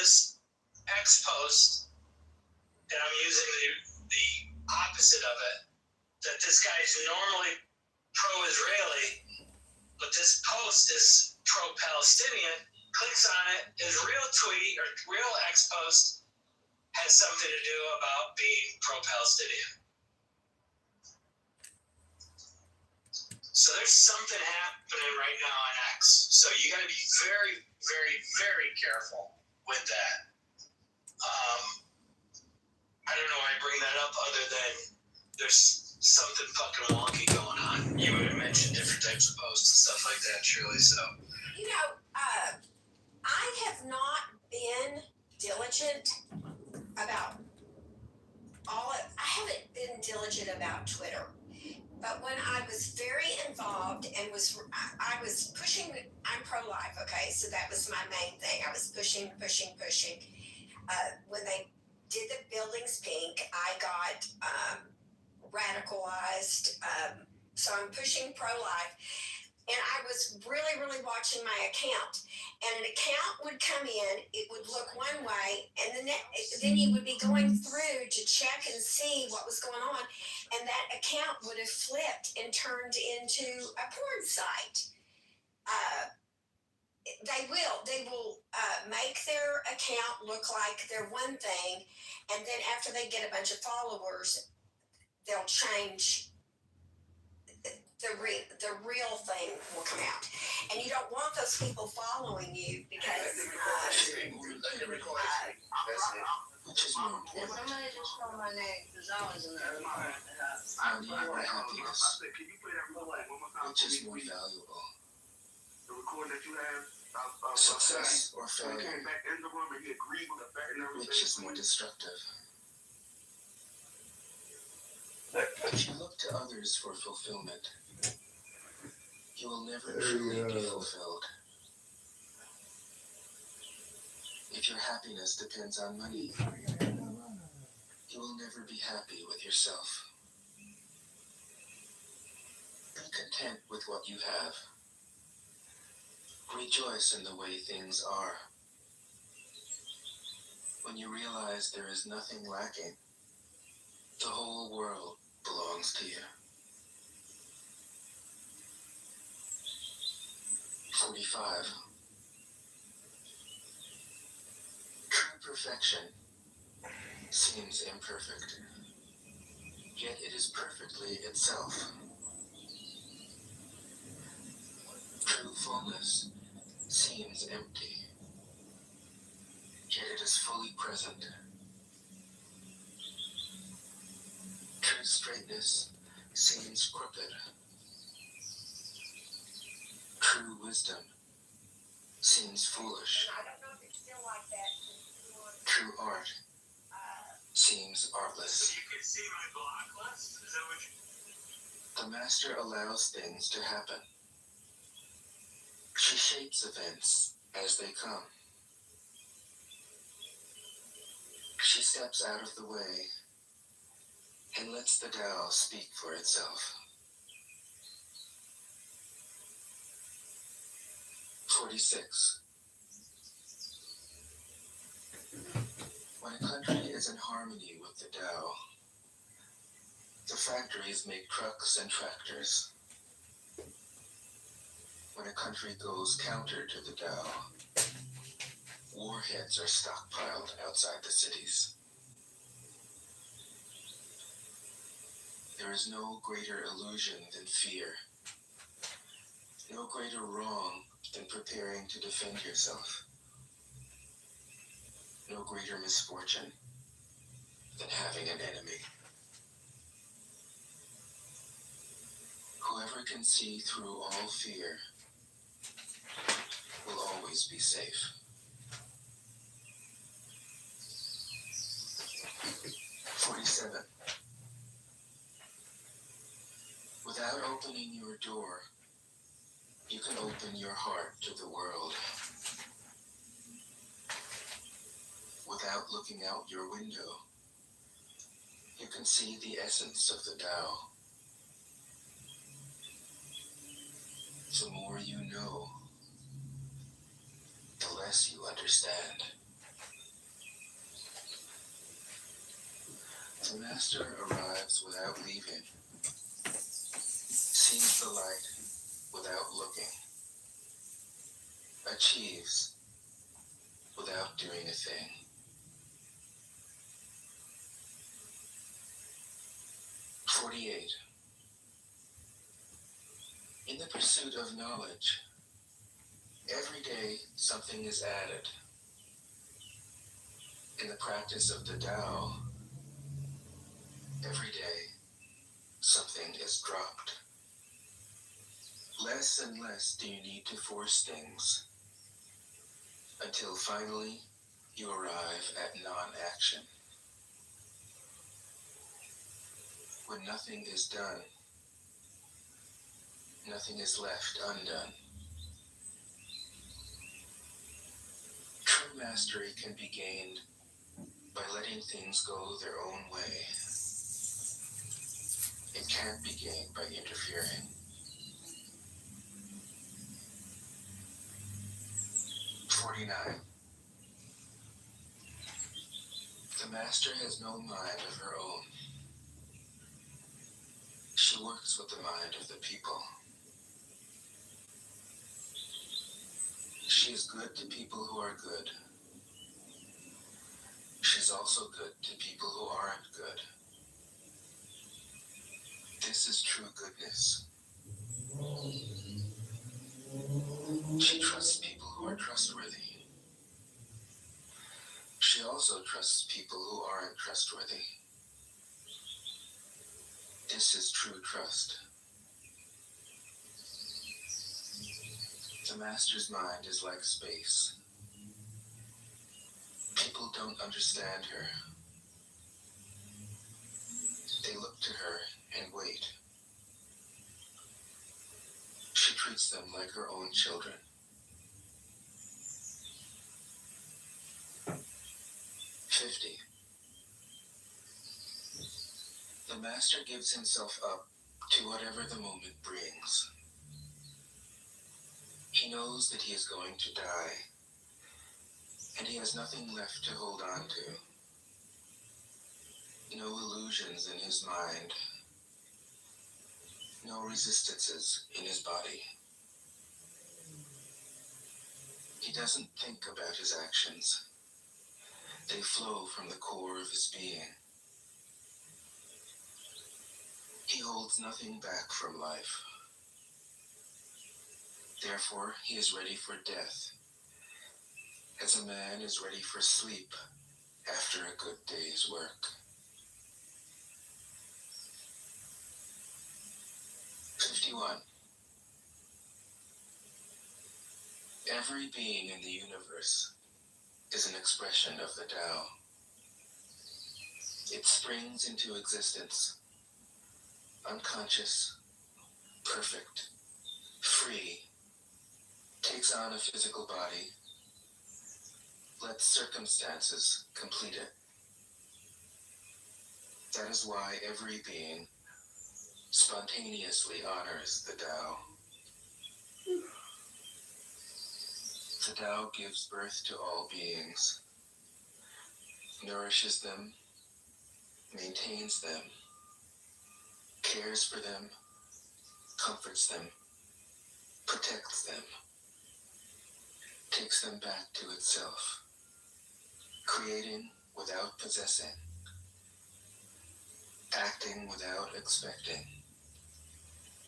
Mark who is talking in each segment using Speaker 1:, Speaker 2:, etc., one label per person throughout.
Speaker 1: this X post, and I'm using the opposite of it, that this guy's normally pro-Israeli, but this post is pro-Palestinian, clicks on it, his real tweet or real X post has something to do about being pro-Palestinian. So there's something happening right now on X. So you got to be very, very, very careful with that. I don't know why I bring that up other than there's something fucking wonky going on. You would have mentioned different types of posts and stuff like that, Shirley. So,
Speaker 2: I have not been diligent about I haven't been diligent about Twitter. But when I was very involved and I was pushing, I'm pro-life, okay? So that was my main thing. I was pushing. When they did the buildings pink, I got radicalized. So I'm pushing pro-life. And I was really, really watching my account. And an account would come in, it would look one way, and then you would be going through to check and see what was going on. And that account would have flipped and turned into a porn site. They will make their account look like they're one thing, and then after they get a bunch of followers, they'll change. The real thing will come out, and you don't want those people following you because
Speaker 3: Somebody just called my name because I was in the house.
Speaker 4: Happiness, which is more valuable? The recording that you have, success or failure, which is more destructive? If you look to others for fulfillment, you will never truly be fulfilled. If your happiness depends on money, you will never be happy with yourself. Be content with what you have. Rejoice in the way things are. When you realize there is nothing lacking, the whole world belongs to you. 45. True perfection seems imperfect, yet it is perfectly itself. True fullness seems empty, yet it is fully present. True straightness seems crooked. True wisdom seems foolish.
Speaker 2: I don't know if it's still like that.
Speaker 4: True art seems artless.
Speaker 1: you can see my block list? Is that what you...
Speaker 4: The master allows things to happen. She shapes events as they come. She steps out of the way and lets the Tao speak for itself. 46. When a country is in harmony with the Tao, the factories make trucks and tractors. When a country goes counter to the Tao, warheads are stockpiled outside the cities. There is no greater illusion than fear, no greater wrong than preparing to defend yourself, no greater misfortune than having an enemy. Whoever can see through all fear will always be safe. 47. Without opening your door, you can open your heart to the world. Without looking out your window, you can see the essence of the Tao. The more you know, the less you understand. The master arrives without leaving, sees the light without looking, achieves without doing a thing. 48. In the pursuit of knowledge, every day something is added. In the practice of the Tao, every day something is dropped. Less and less do you need to force things, until finally you arrive at non-action. When nothing is done, nothing is left undone. True mastery can be gained by letting things go their own way. It can't be gained by interfering. 49. The master has no mind of her own. She works with the mind of the people. She is good to people who are good. She's also good to people who aren't good. This is true goodness. She trusts people who are trustworthy. She also trusts people who aren't trustworthy. This is true trust. The master's mind is like space. People don't understand her. They look to her and wait. She treats them like her own children. 50. The master gives himself up to whatever the moment brings. He knows that he is going to die, and he has nothing left to hold on to. No illusions in his mind, no resistances in his body. He doesn't think about his actions. They flow from the core of his being. He holds nothing back from life. Therefore, he is ready for death, as a man is ready for sleep after a good day's work. 51. Every being in the universe is an expression of the Tao. It springs into existence, unconscious, perfect, free, takes on a physical body, lets circumstances complete it. That is why every being spontaneously honors the Tao. The Tao gives birth to all beings, nourishes them, maintains them, cares for them, comforts them, protects them, takes them back to itself, creating without possessing, acting without expecting,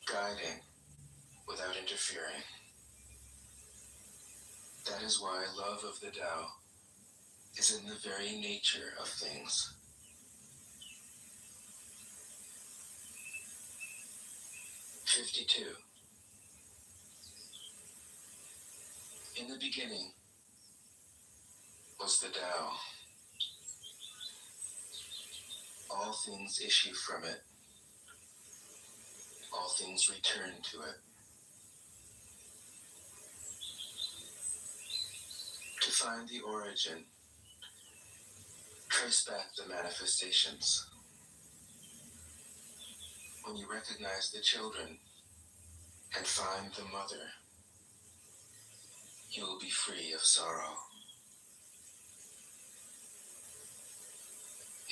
Speaker 4: guiding without interfering. That is why love of the Tao is in the very nature of things. 52. In the beginning was the Tao. All things issue from it. All things return to it. To find the origin, trace back the manifestations. When you recognize the children and find the mother, you will be free of sorrow.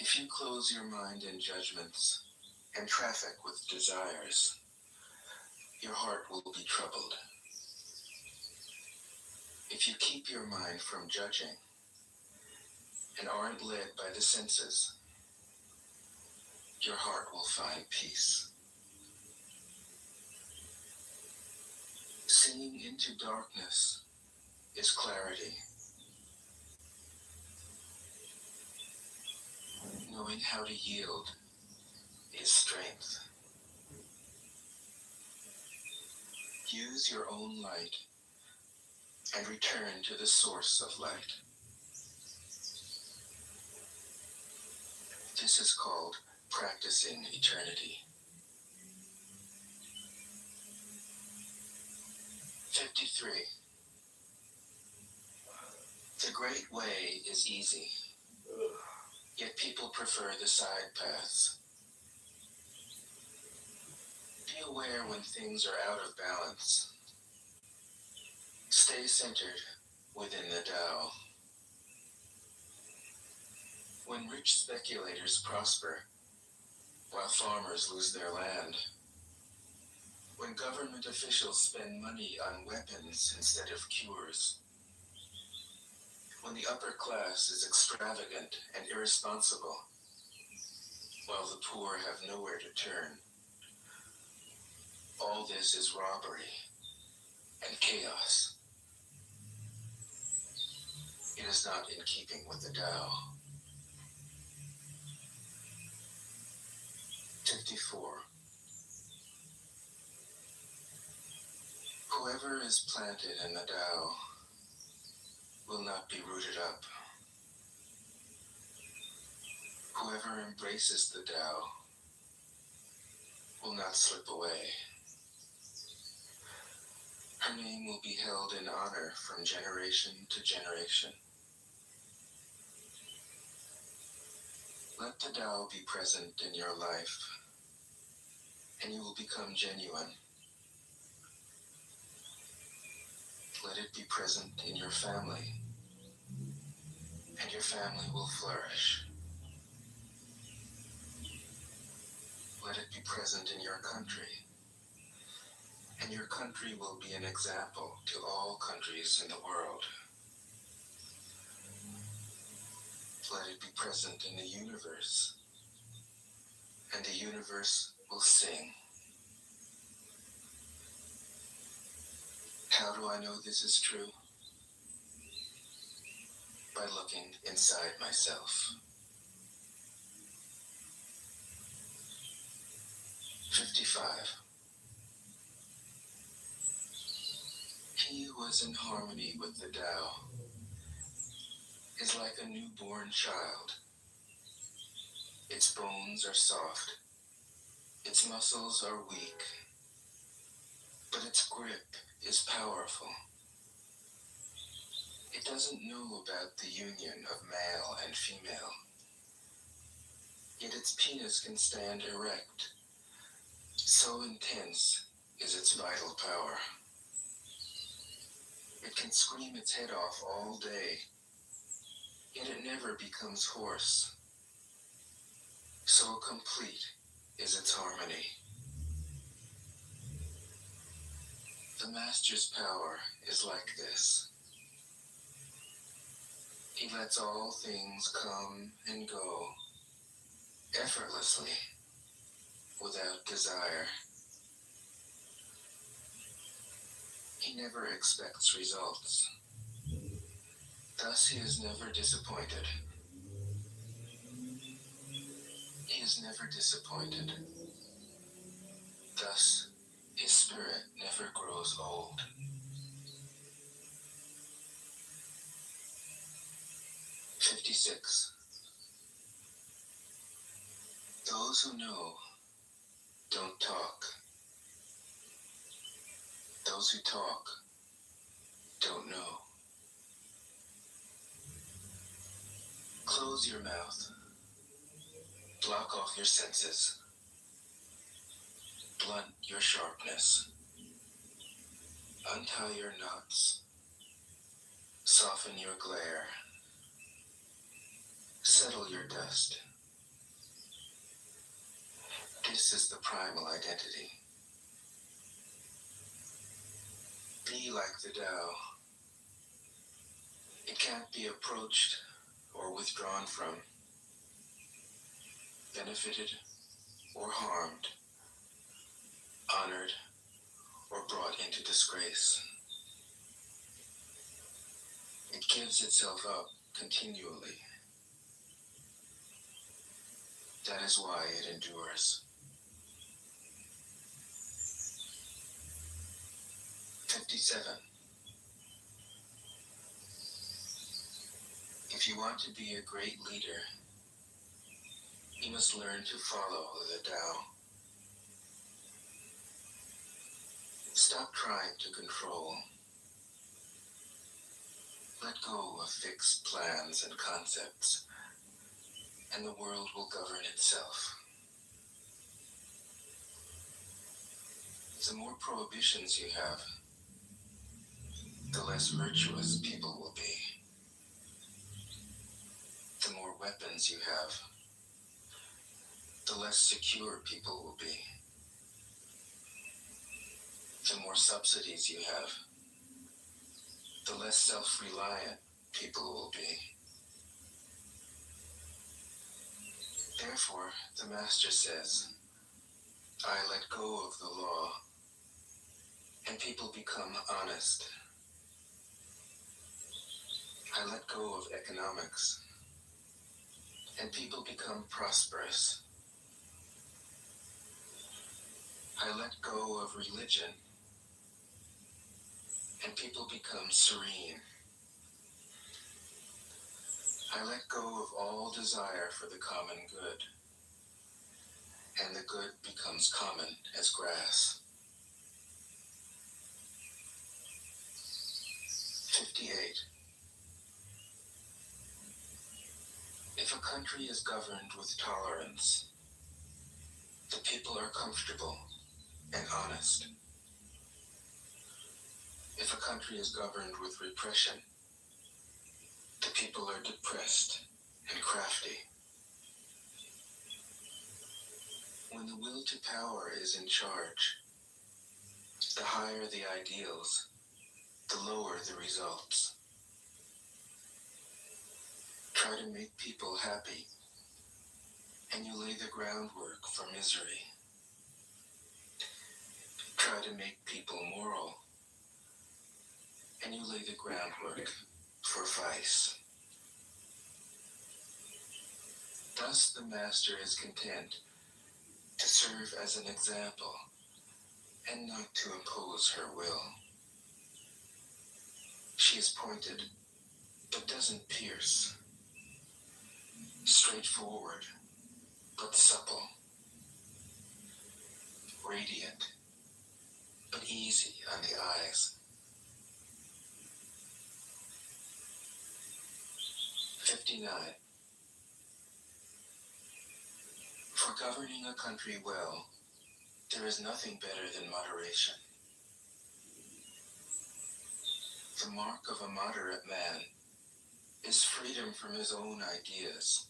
Speaker 4: If you close your mind in judgments and traffic with desires, your heart will be troubled. If you keep your mind from judging and aren't led by the senses, your heart will find peace. Seeing into darkness is clarity. Knowing how to yield is strength. Use your own light and return to the source of light. This is called practicing eternity. 53. The great way is easy, yet people prefer the side paths. Be aware when things are out of balance. Stay centered within the Tao. When rich speculators prosper, while farmers lose their land, when government officials spend money on weapons instead of cures, when the upper class is extravagant and irresponsible, while the poor have nowhere to turn, all this is robbery and chaos. It is not in keeping with the Tao. 54. Whoever is planted in the Tao will not be rooted up. Whoever embraces the Tao will not slip away. Her name will be held in honor from generation to generation. Let the Tao be present in your life, and you will become genuine. Let it be present in your family, and your family will flourish. Let it be present in your country, and your country will be an example to all countries in the world. Let it be present in the universe, and the universe will sing. How do I know this is true? By looking inside myself. 55. He who is in harmony with the Tao is like a newborn child. Its bones are soft, its muscles are weak, but its grip is powerful. It doesn't know about the union of male and female, yet its penis can stand erect. So intense is its vital power. It can scream its head off all day, yet it never becomes hoarse. So complete is its harmony. The Master's power is like this. He lets all things come and go effortlessly, without desire. He never expects results. Thus he is never disappointed. He is never disappointed. Thus his spirit never grows old. 56. Those who know don't talk. Those who talk don't know. Close your mouth. Block off your senses. Blunt your sharpness. Untie your knots. Soften your glare. Settle your dust. This is the primal identity. Be like the Tao. It can't be approached or withdrawn from, benefited or harmed, honored or brought into disgrace. It gives itself up continually. That is why it endures. 57. If you want to be a great leader, you must learn to follow the Tao. Stop trying to control. Let go of fixed plans and concepts, and the world will govern itself. The more prohibitions you have, the less virtuous people will be. The more weapons you have, the less secure people will be. The more subsidies you have, the less self-reliant people will be. Therefore, the Master says, I let go of the law, and people become honest. I let go of economics, and people become prosperous. I let go of religion, and people become serene. I let go of all desire for the common good, and the good becomes common as grass. 58. If a country is governed with tolerance, the people are comfortable and honest. If a country is governed with repression, the people are depressed and crafty. When the will to power is in charge, the higher the ideals, the lower the results. Try to make people happy, and you lay the groundwork for misery. Try to make people moral, and you lay the groundwork for vice. Thus the Master is content to serve as an example and not to impose her will. She is pointed, but doesn't pierce. Straightforward, but supple. Radiant, but easy on the eyes. 59. For governing a country well, there is nothing better than moderation. The mark of a moderate man is freedom from his own ideas.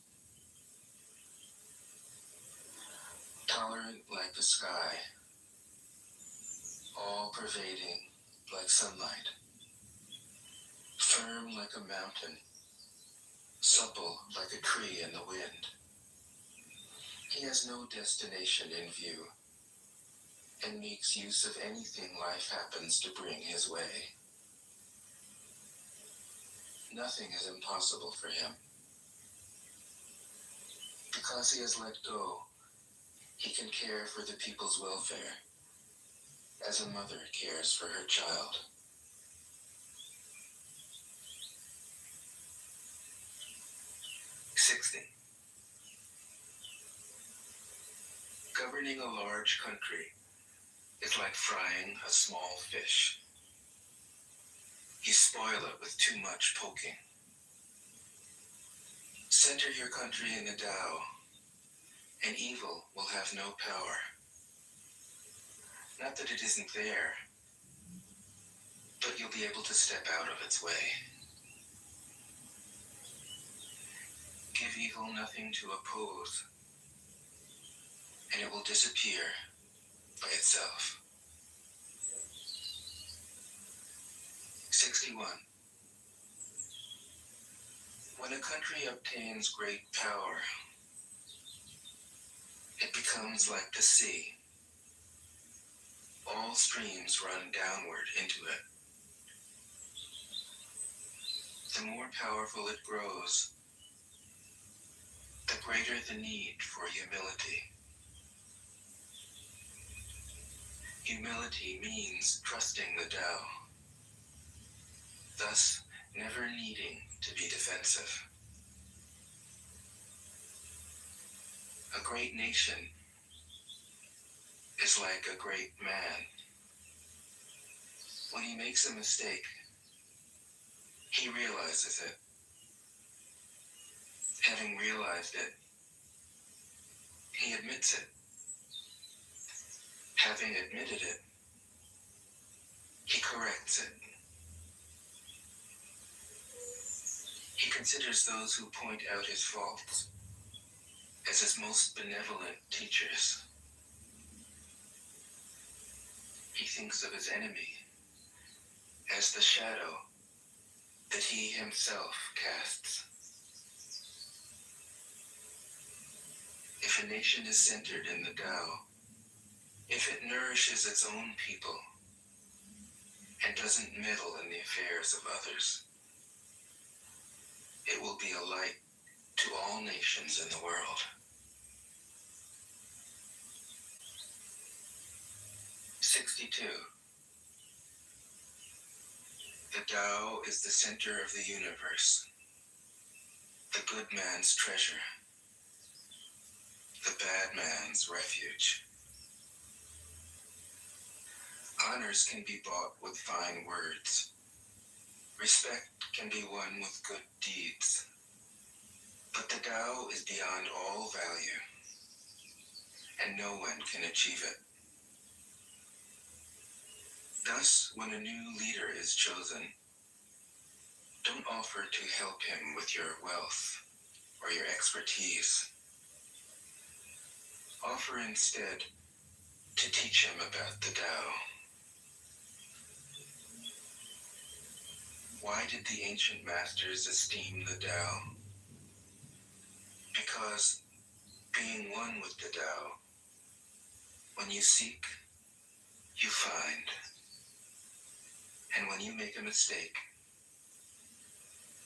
Speaker 4: Tolerant like the sky, all-pervading like sunlight, firm like a mountain, supple like a tree in the wind. He has no destination in view, and makes use of anything life happens to bring his way. Nothing is impossible for him. Because he has let go, he can care for the people's welfare, as a mother cares for her child. 60. Governing a large country is like frying a small fish. You spoil it with too much poking. Center your country in the Tao, and evil will have no power. Not that it isn't there, but you'll be able to step out of its way. Give evil nothing to oppose, and it will disappear by itself. 61. When a country obtains great power, it becomes like the sea. All streams run downward into it. The more powerful it grows, the greater the need for humility. Humility means trusting the Tao, thus never needing to be defensive. A great nation is like a great man. When he makes a mistake, he realizes it. Having realized it, he admits it. Having admitted it, he corrects it. He considers those who point out his faults as his most benevolent teachers. He thinks of his enemy as the shadow that he himself casts. If a nation is centered in the Tao, if it nourishes its own people and doesn't meddle in the affairs of others, it will be a light to all nations in the world. 62. The Tao is the center of the universe, the good man's treasure, the bad man's refuge. Honors can be bought with fine words. Respect can be won with good deeds. But the Tao is beyond all value, and no one can achieve it. Thus, when a new leader is chosen, don't offer to help him with your wealth or your expertise. Offer instead to teach him about the Tao. Why did the ancient masters esteem the Tao? Because being one with the Tao, when you seek, you find. And when you make a mistake,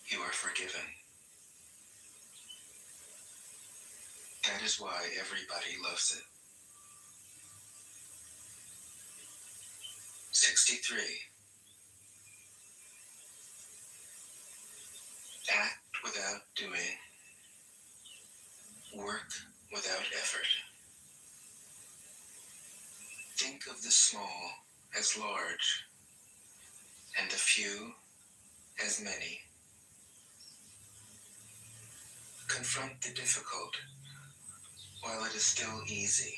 Speaker 4: you are forgiven. That is why everybody loves it. 63. Act without doing. Work without effort. Think of the small as large, and the few as many. Confront the difficult while it is still easy.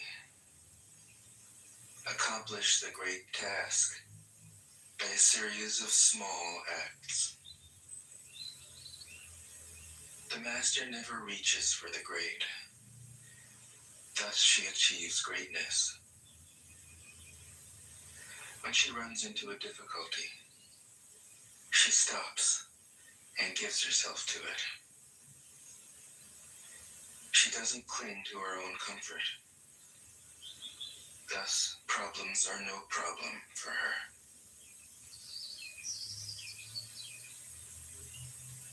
Speaker 4: Accomplish the great task by a series of small acts. The master never reaches for the great. Thus she achieves greatness. When she runs into a difficulty, she stops and gives herself to it. She doesn't cling to her own comfort. Thus, problems are no problem for her.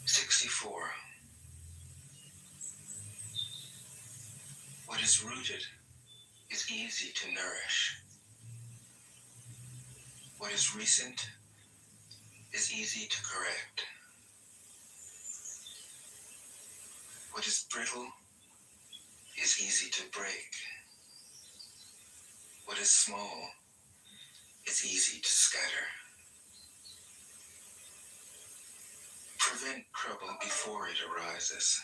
Speaker 4: 64. What is rooted is easy to nourish. What is recent is easy to correct. What is brittle is easy to break. What is small is easy to scatter. Prevent trouble before it arises.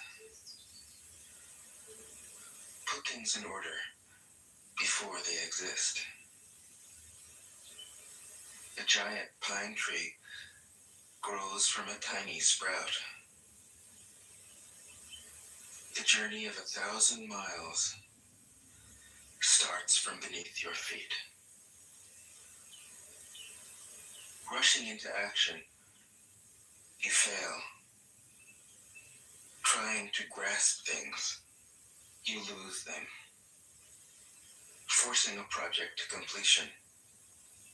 Speaker 4: Put things in order before they exist. A giant pine tree grows from a tiny sprout. The journey of 1,000 miles starts from beneath your feet. Rushing into action, you fail. Trying to grasp things, you lose them. Forcing a project to completion,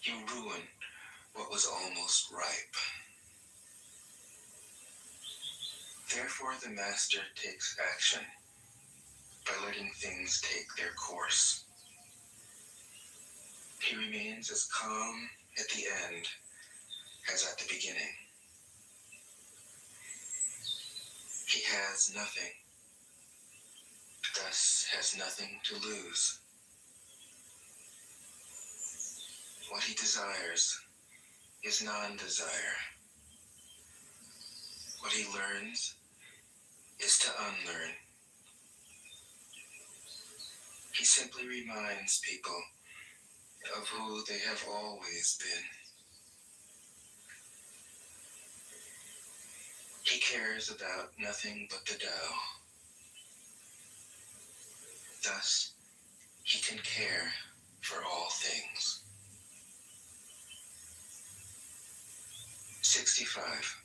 Speaker 4: you ruin what was almost ripe. Therefore, the master takes action by letting things take their course. He remains as calm at the end as at the beginning. He has nothing, thus has nothing to lose. What he desires is non-desire. What he learns is to unlearn. He simply reminds people of who they have always been. He cares about nothing but the Tao. Thus, he can care for all things. 65.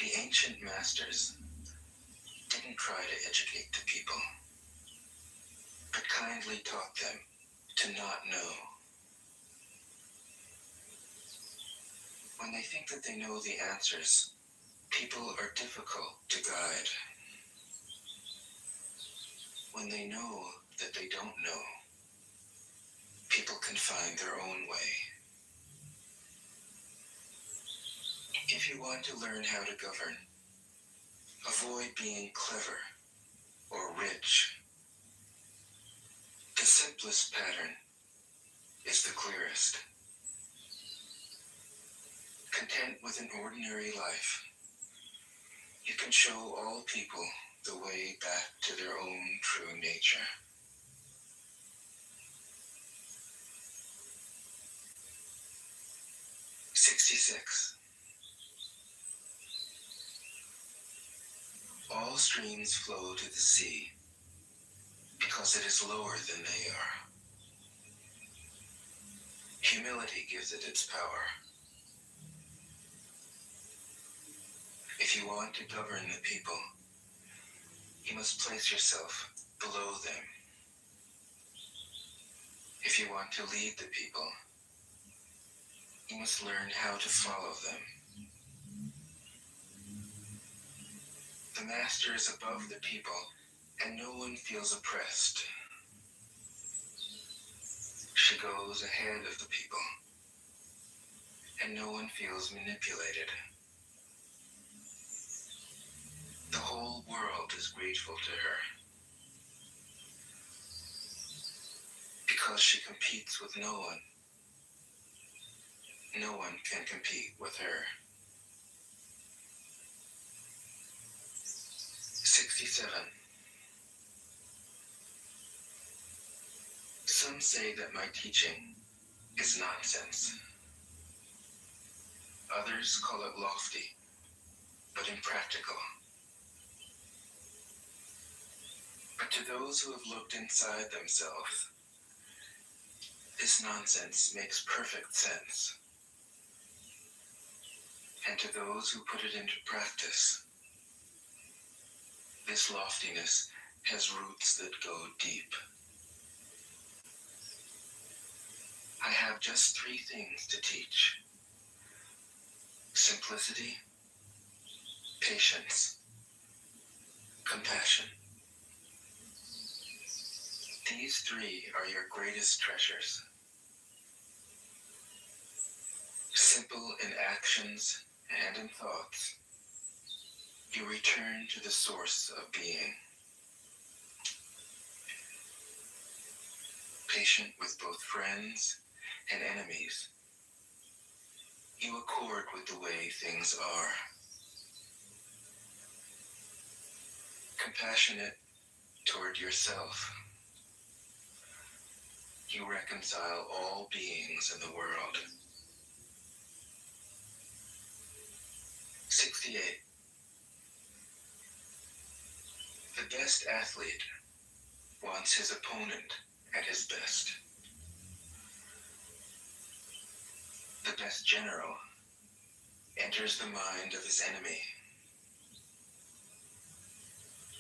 Speaker 4: The ancient masters didn't try to educate the people, but kindly taught them to not know. When they think that they know the answers, people are difficult to guide. When they know that they don't know, people can find their own way. If you want to learn how to govern, avoid being clever or rich. The simplest pattern is the clearest. Content with an ordinary life, you can show all people the way back to their own true nature. '66. All streams flow to the sea because it is lower than they are. Humility gives it its power. If you want to govern the people, you must place yourself below them. If you want to lead the people, you must learn how to follow them. The master is above the people, and no one feels oppressed. She goes ahead of the people, and no one feels manipulated. The whole world is grateful to her, because she competes with no one. No one can compete with her. 67. Some say that my teaching is nonsense. Others call it lofty, but impractical. But to those who have looked inside themselves, this nonsense makes perfect sense. And to those who put it into practice, this loftiness has roots that go deep. I have just 3 things to teach: simplicity, patience, compassion. These 3 are your greatest treasures. Simple in actions and in thoughts, you return to the source of being. Patient with both friends and enemies, you accord with the way things are. Compassionate toward yourself, you reconcile all beings in the world. 68. The best athlete wants his opponent at his best. The best general enters the mind of his enemy.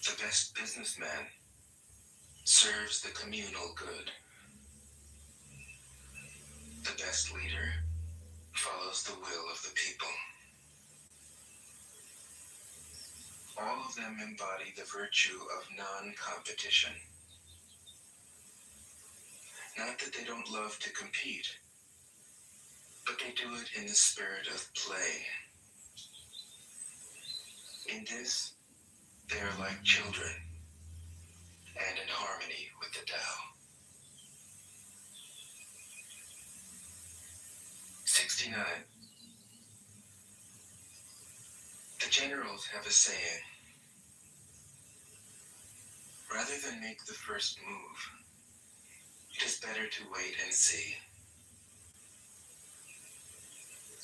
Speaker 4: The best businessman serves the communal good. The best leader follows the will of the people. All of them embody the virtue of non-competition. Not that they don't love to compete, but they do it in the spirit of play. In this, they are like children and in harmony with the Tao. 69. The generals have a saying: rather than make the first move, it is better to wait and see.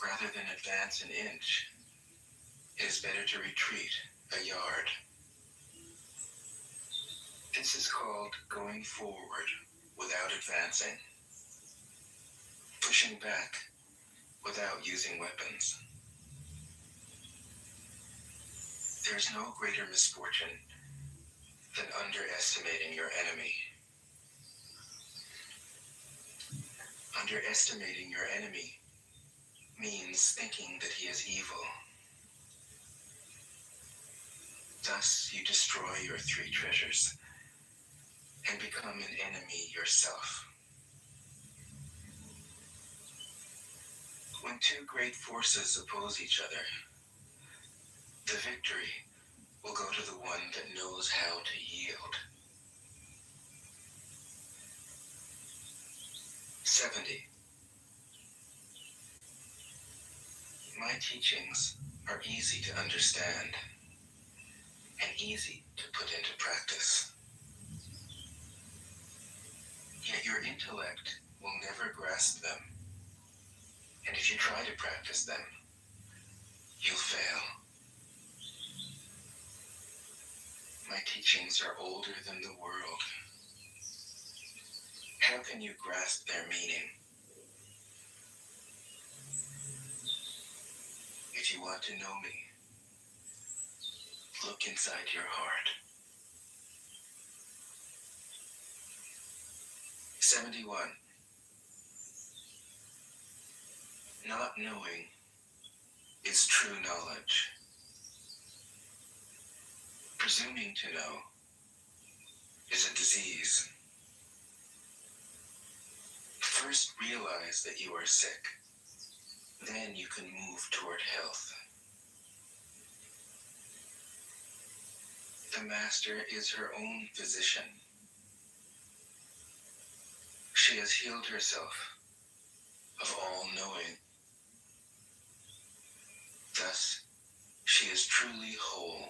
Speaker 4: Rather than advance an inch, it is better to retreat a yard. This is called going forward without advancing, pushing back without using weapons. There is no greater misfortune than underestimating your enemy. Underestimating your enemy means thinking that he is evil. Thus, you destroy your three treasures and become an enemy yourself. When two great forces oppose each other, the victory will go to the one that knows how to yield. 70. My teachings are easy to understand and easy to put into practice. Yet your intellect will never grasp them, and if you try to practice them, you'll fail. My teachings are older than the world. How can you grasp their meaning? If you want to know me, look inside your heart. 71. Not knowing is true knowledge. Presuming to know is a disease. First realize that you are sick. Then you can move toward health. The master is her own physician. She has healed herself of all knowing. Thus, she is truly whole.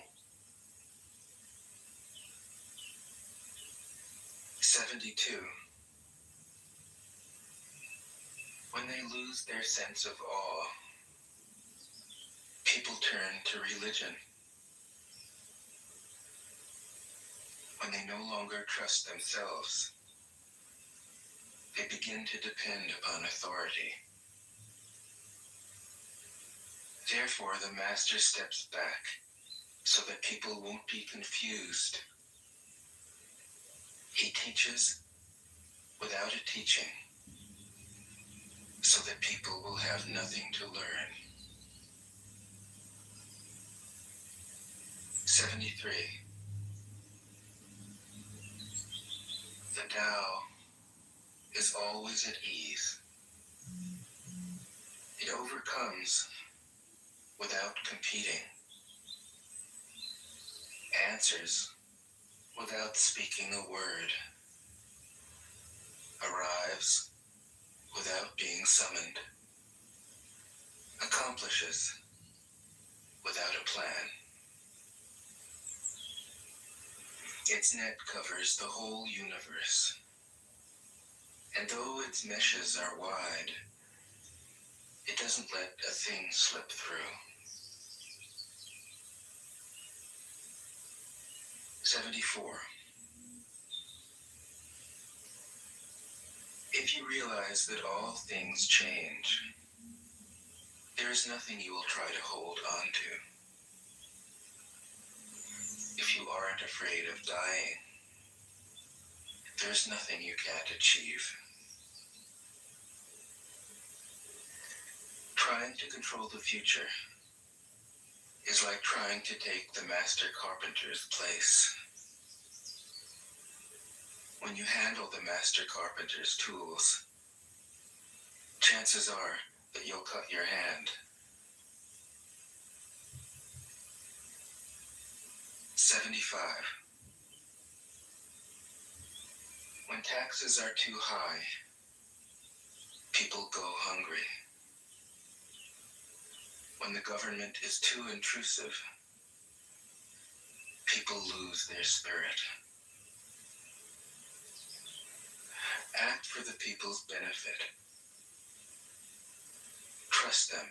Speaker 4: 72. When they lose their sense of awe, people turn to religion. When they no longer trust themselves, they begin to depend upon authority. Therefore, the master steps back so that people won't be confused. He teaches without a teaching, so that people will have nothing to learn. 73. The Tao is always at ease. It overcomes without competing, answers without speaking a word, arrives without being summoned, accomplishes without a plan. Its net covers the whole universe, and though its meshes are wide, it doesn't let a thing slip through. 74. If you realize that all things change, there is nothing you will try to hold on to. If you aren't afraid of dying, there's nothing you can't achieve. Trying to control the future is like trying to take the master carpenter's place. When you handle the master carpenter's tools, chances are that you'll cut your hand. 75. When taxes are too high, people go hungry. When the government is too intrusive, people lose their spirit. Act for the people's benefit. Trust them.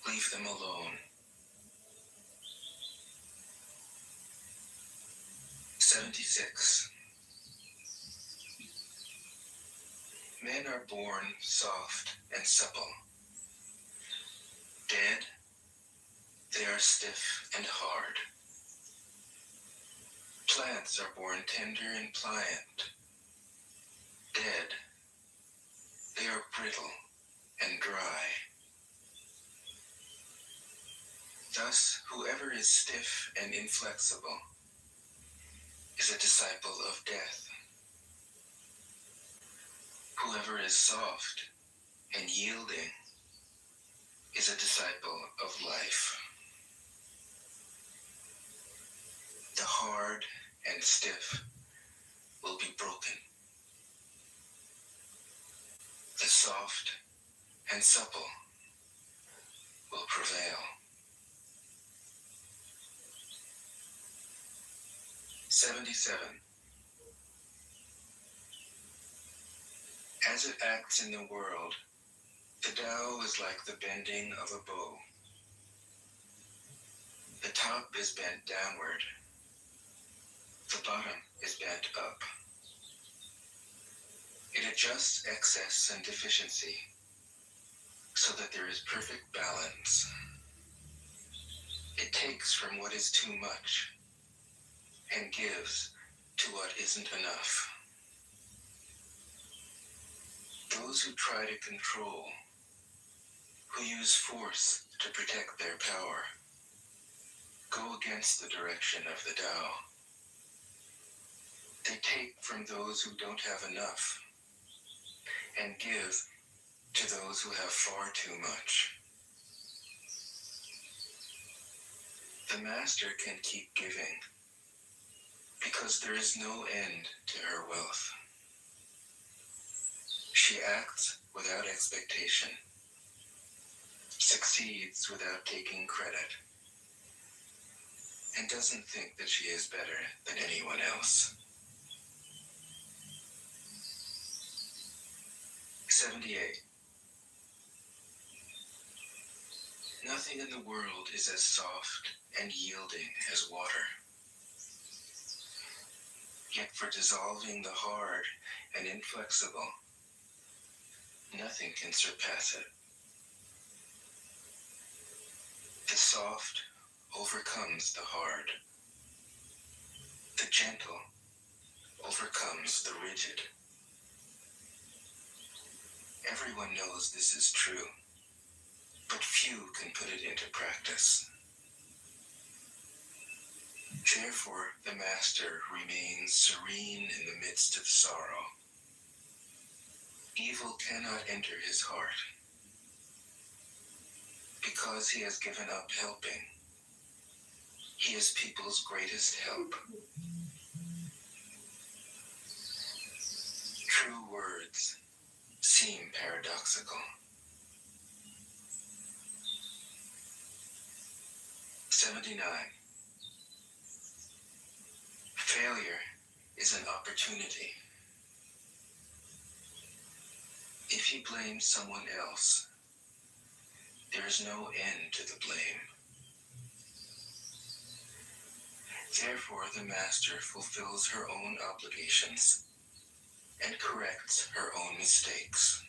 Speaker 4: Leave them alone. 76. Men are born soft and supple. Dead, they are stiff and hard. Plants are born tender and pliant. Dead, they are brittle and dry. Thus, whoever is stiff and inflexible is a disciple of death. Whoever is soft and yielding is a disciple of life. The hard and stiff will be broken. The soft and supple will prevail. 77. As it acts in the world, the Tao is like the bending of a bow. The top is bent downward. The bottom is bent up. It adjusts excess and deficiency so that there is perfect balance. It takes from what is too much and gives to what isn't enough. Those who try to control, who use force to protect their power, go against the direction of the Tao. They take from those who don't have enough and give to those who have far too much. The master can keep giving because there is no end to her wealth. She acts without expectation, succeeds without taking credit, and doesn't think that she is better than anyone else. 78. Nothing in the world is as soft and yielding as water. Yet for dissolving the hard and inflexible, nothing can surpass it. The soft overcomes the hard. The gentle overcomes the rigid. Everyone knows this is true, but few can put it into practice. Therefore, the master remains serene in the midst of sorrow. Evil cannot enter his heart, because he has given up helping. He is people's greatest help. True words seem paradoxical. 79. Failure is an opportunity. If you blame someone else, there is no end to the blame. Therefore, the master fulfills her own obligations and corrects her own mistakes.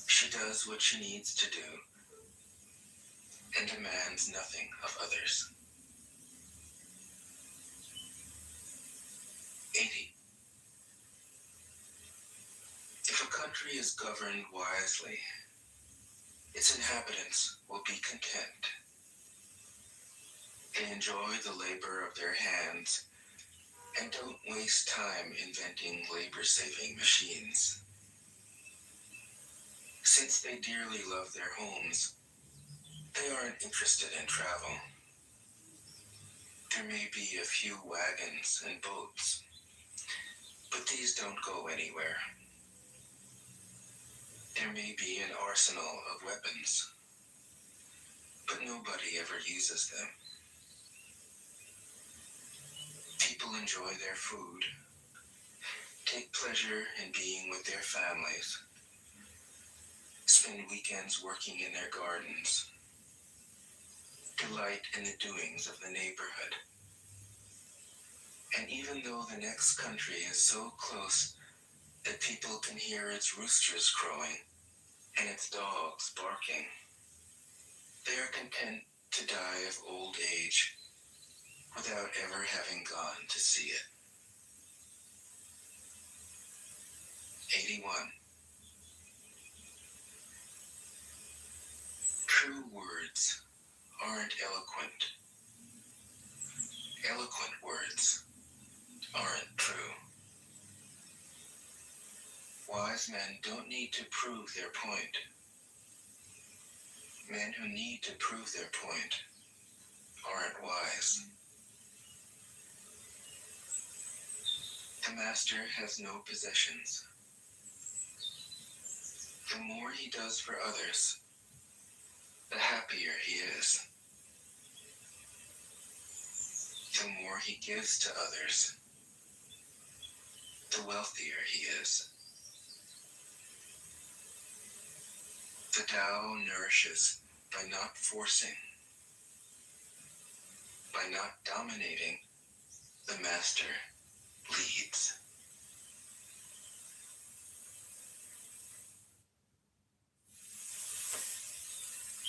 Speaker 4: She does what she needs to do and demands nothing of others. 80. If a country is governed wisely, its inhabitants will be content. They enjoy the labor of their hands and don't waste time inventing labor-saving machines. Since they dearly love their homes, they aren't interested in travel. There may be a few wagons and boats, but these don't go anywhere. There may be an arsenal of weapons, but nobody ever uses them. People enjoy their food, take pleasure in being with their families, spend weekends working in their gardens, delight in the doings of the neighborhood. And even though the next country is so close that people can hear its roosters crowing and its dogs barking, they are content to die of old age without ever having gone to see it. 81. True words aren't eloquent. Eloquent words aren't true. Wise men don't need to prove their point. Men who need to prove their point aren't wise. The master has no possessions. The more he does for others, the happier he is. The more he gives to others, the wealthier he is. The Tao nourishes by not forcing, by not dominating. The master leads.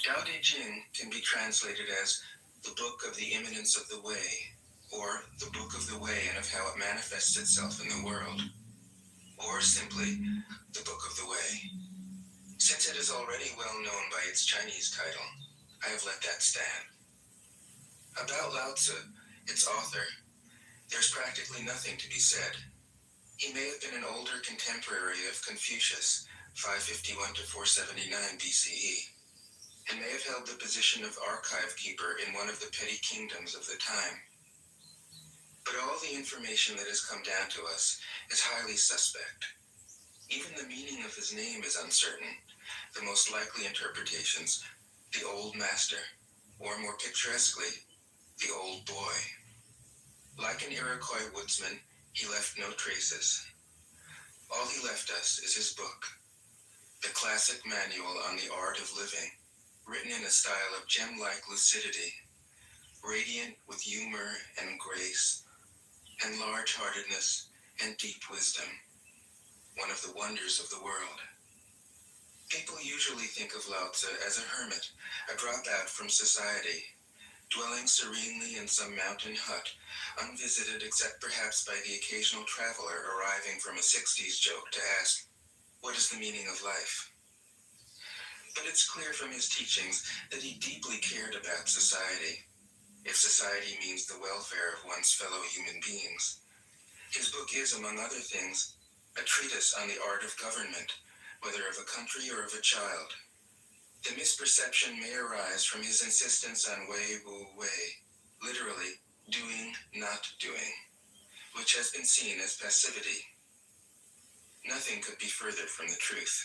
Speaker 4: Tao Te Ching can be translated as the book of the imminence of the way, or the book of the way and of how it manifests itself in the world, or simply the book of the way. Since it is already well known by its Chinese title, I have let that stand. About Lao Tzu, its author, there's practically nothing to be said. He may have been an older contemporary of Confucius, 551 to 479 BCE, and may have held the position of archive keeper in one of the petty kingdoms of the time. But all the information that has come down to us is highly suspect. Even the meaning of his name is uncertain. The most likely interpretations, the old master, or more picturesquely, the old boy. Like an Iroquois woodsman, he left no traces. All he left us is his book, the classic manual on the art of living, written in a style of gem-like lucidity, radiant with humor and grace, and large-heartedness and deep wisdom, one of the wonders of the world. People usually think of Lao Tzu as a hermit, a dropout from society, dwelling serenely in some mountain hut, unvisited except perhaps by the occasional traveler arriving from a 60s joke to ask, what is the meaning of life? But it's clear from his teachings that he deeply cared about society, if society means the welfare of one's fellow human beings. His book is, among other things, a treatise on the art of government, whether of a country or of a child. The misperception may arise from his insistence on wei wu wei, literally doing, not doing, which has been seen as passivity. Nothing could be further from the truth.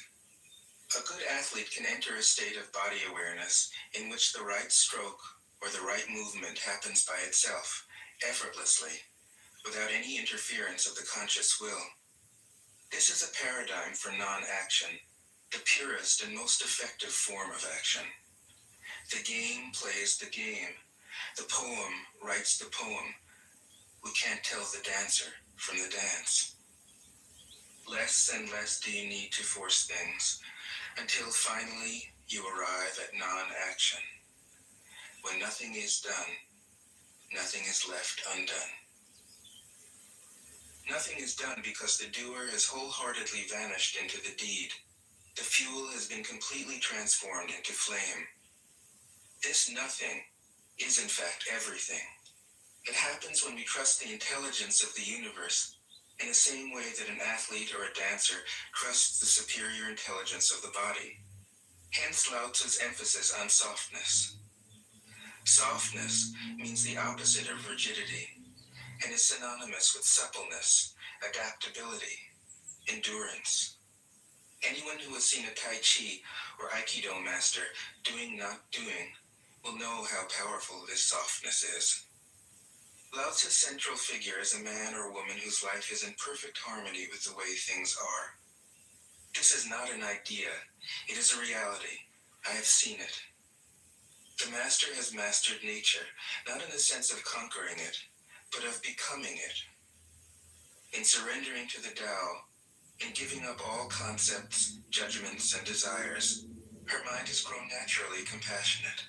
Speaker 4: A good athlete can enter a state of body awareness in which the right stroke or the right movement happens by itself, effortlessly, without any interference of the conscious will. This is a paradigm for non-action, the purest and most effective form of action. The game plays the game. The poem writes the poem. We can't tell the dancer from the dance. less and less do you need to force things, until finally you arrive at non-action. When nothing is done, nothing is left undone. Nothing is done because the doer has wholeheartedly vanished into the deed. The fuel has been completely transformed into flame. This nothing is in fact everything. It happens when we trust the intelligence of the universe in the same way that an athlete or a dancer trusts the superior intelligence of the body. Hence Lao Tzu's emphasis on softness. Softness means the opposite of rigidity and is synonymous with suppleness, adaptability, endurance. Anyone who has seen a Tai Chi or Aikido master doing not doing will know how powerful this softness is. Lao Tzu's central figure is a man or woman whose life is in perfect harmony with the way things are. This is not an idea, it is a reality. I have seen it. The master has mastered nature, not in the sense of conquering it, but of becoming it. In surrendering to the Tao, in giving up all concepts, judgments, and desires, her mind has grown naturally compassionate.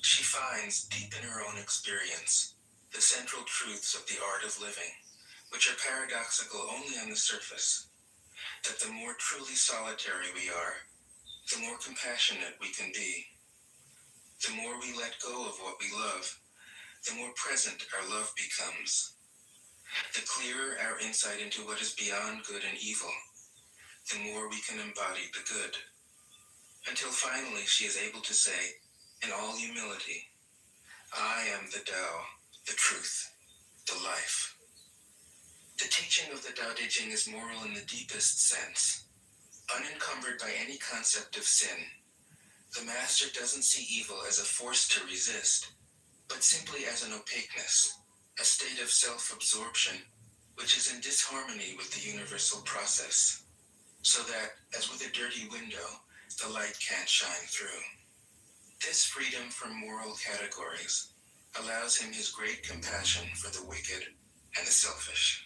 Speaker 4: She finds, deep in her own experience, the central truths of the art of living, which are paradoxical only on the surface, that the more truly solitary we are, the more compassionate we can be. The more we let go of what we love, the more present our love becomes. The clearer our insight into what is beyond good and evil, the more we can embody the good. Until finally she is able to say, in all humility, I am the Tao, the truth, the life. The teaching of the Tao Te Ching is moral in the deepest sense. Unencumbered by any concept of sin, the master doesn't see evil as a force to resist, but simply as an opaqueness, a state of self-absorption, which is in disharmony with the universal process, so that, as with a dirty window, the light can't shine through. This freedom from moral categories allows him his great compassion for the wicked and the selfish.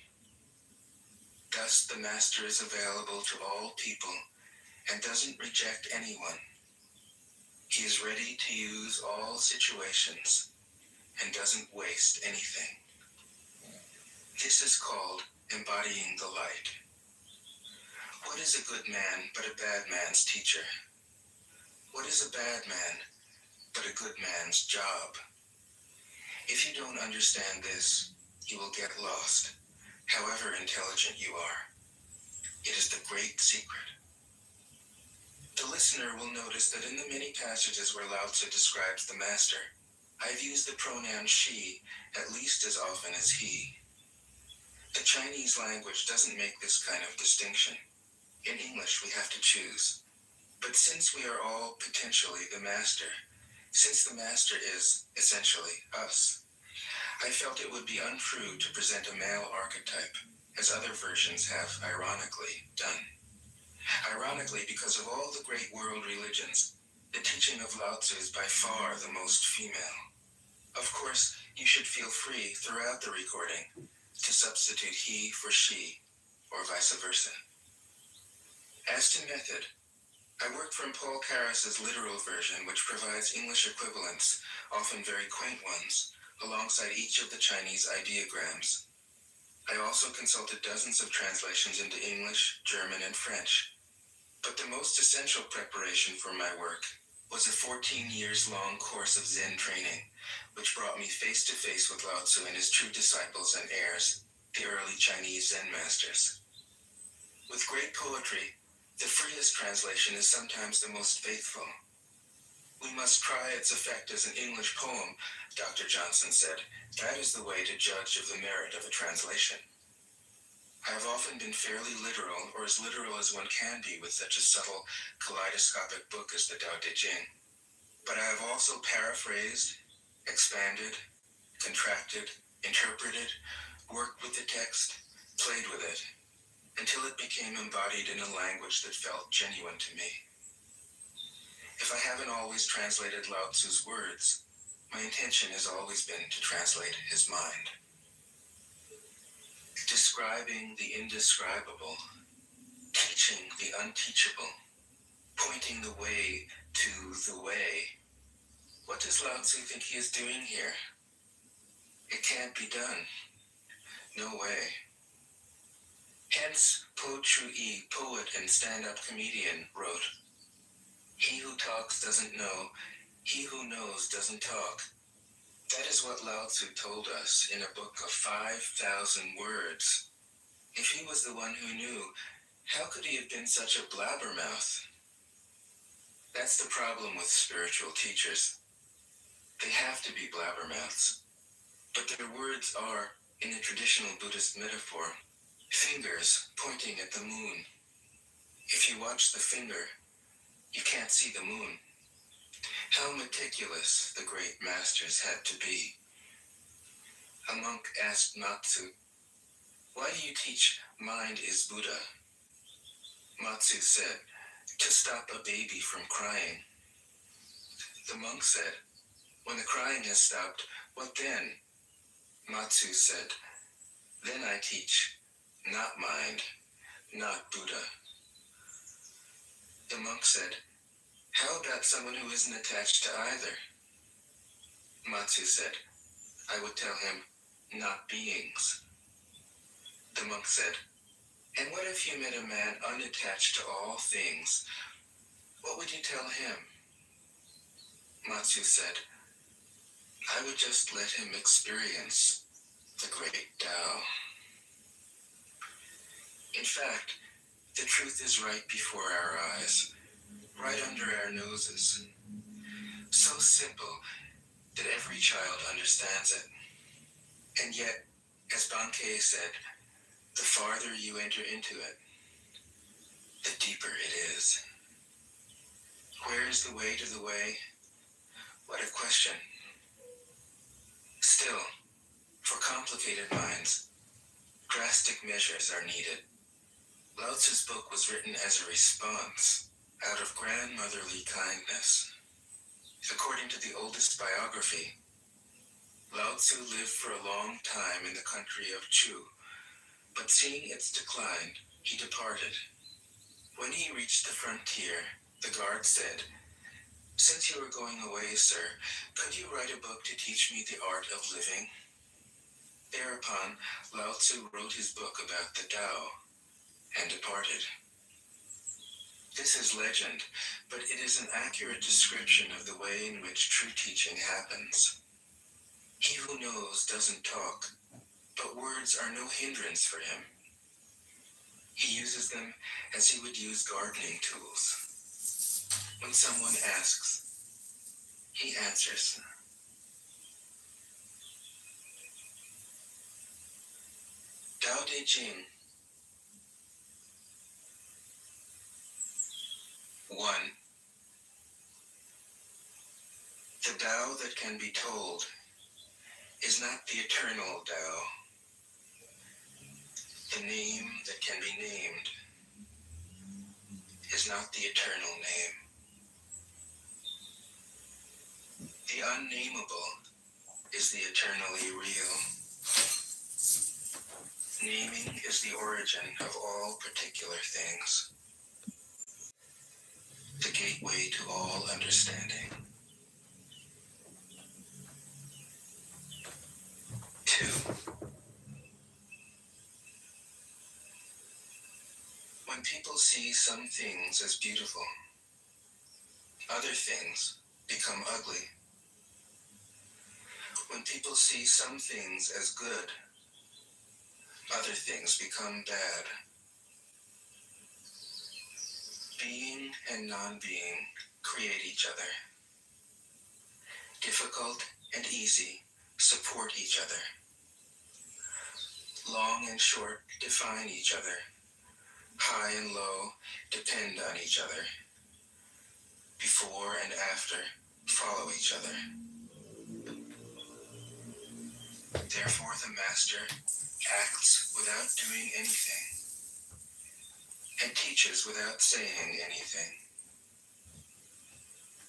Speaker 4: Thus, the master is available to all people and doesn't reject anyone. He is ready to use all situations and doesn't waste anything. This is called embodying the light. What is a good man but a bad man's teacher? What is a bad man but a good man's job? If you don't understand this, you will get lost, however intelligent you are. It is the great secret. The listener will notice that in the many passages where Lao Tzu describes the master, I've used the pronoun she at least as often as he. The Chinese language doesn't make this kind of distinction. In English, we have to choose. But since we are all potentially the master, since the master is, essentially, us, I felt it would be untrue to present a male archetype, as other versions have, ironically, done. Ironically, because of all the great world religions, the teaching of Lao Tzu is by far the most female. Of course, you should feel free throughout the recording to substitute he for she, or vice versa. As to method, I worked from Paul Karas's literal version, which provides English equivalents, often very quaint ones, alongside each of the Chinese ideograms. I also consulted dozens of translations into English, German, and French. But the most essential preparation for my work was a 14 years long course of Zen training, which brought me face to face with Lao Tzu and his true disciples and heirs, the early Chinese Zen masters. With great poetry, the freest translation is sometimes the most faithful. We must try its effect as an English poem, Dr. Johnson said. That is the way to judge of the merit of a translation. I have often been fairly literal, or as literal as one can be with such a subtle, kaleidoscopic book as the Tao Te Ching. But I have also paraphrased, expanded, contracted, interpreted, worked with the text, played with it, until it became embodied in a language that felt genuine to me. If I haven't always translated Lao Tzu's words, my intention has always been to translate his mind. Describing the indescribable. teaching the unteachable, pointing the way to the way. What does Lao Tzu think he is doing here? It can't be done. No way. Hence, Po Chu-yi, poet and stand-up comedian, wrote, "He who talks doesn't know, he who knows doesn't talk." That is what Lao Tzu told us in a book of 5,000 words. If he was the one who knew, how could he have been such a blabbermouth? That's the problem with spiritual teachers. They have to be blabbermouths. But their words are, in the traditional Buddhist metaphor, fingers pointing at the moon. If you watch the finger, you can't see the moon. How meticulous the great masters had to be. A monk asked Matsu, "Why do you teach mind is Buddha?" Matsu said, "To stop a baby from crying." The monk said, "When the crying has stopped, what then?" Matsu said, "Then I teach, not mind, not Buddha." The monk said, "How about someone who isn't attached to either?" Matsu said, "I would tell him, not beings." The monk said, "And what if you met a man unattached to all things? What would you tell him?" Matsu said, "I would just let him experience the great Tao." In fact, the truth is right before our eyes, right under our noses. So simple that every child understands it. And yet, as Bankei said, the farther you enter into it, the deeper it is. Where is the way to the way? What a question. Still, for complicated minds, drastic measures are needed. Lao Tzu's book was written as a response out of grandmotherly kindness. According to the oldest biography, Lao Tzu lived for a long time in the country of Chu, but seeing its decline, he departed. When he reached the frontier, the guard said, "Since you are going away, sir, could you write a book to teach me the art of living?" Thereupon, Lao Tzu wrote his book about the Tao and departed. This is legend, but it is an accurate description of the way in which true teaching happens. He who knows doesn't talk, but words are no hindrance for him. He uses them as he would use gardening tools. When someone asks, he answers. Tao Te Ching. 1. The Tao that can be told is not the eternal Tao. The name that can be named is not the eternal name. The unnameable is the eternally real. Naming is the origin of all particular things. The gateway to all understanding. 2. When people see some things as beautiful, other things become ugly. When people see some things as good, other things become bad. Being and non-being create each other. Difficult and easy support each other. Long and short define each other. High and low depend on each other. Before and after follow each other. Therefore the master acts without doing anything and teaches without saying anything.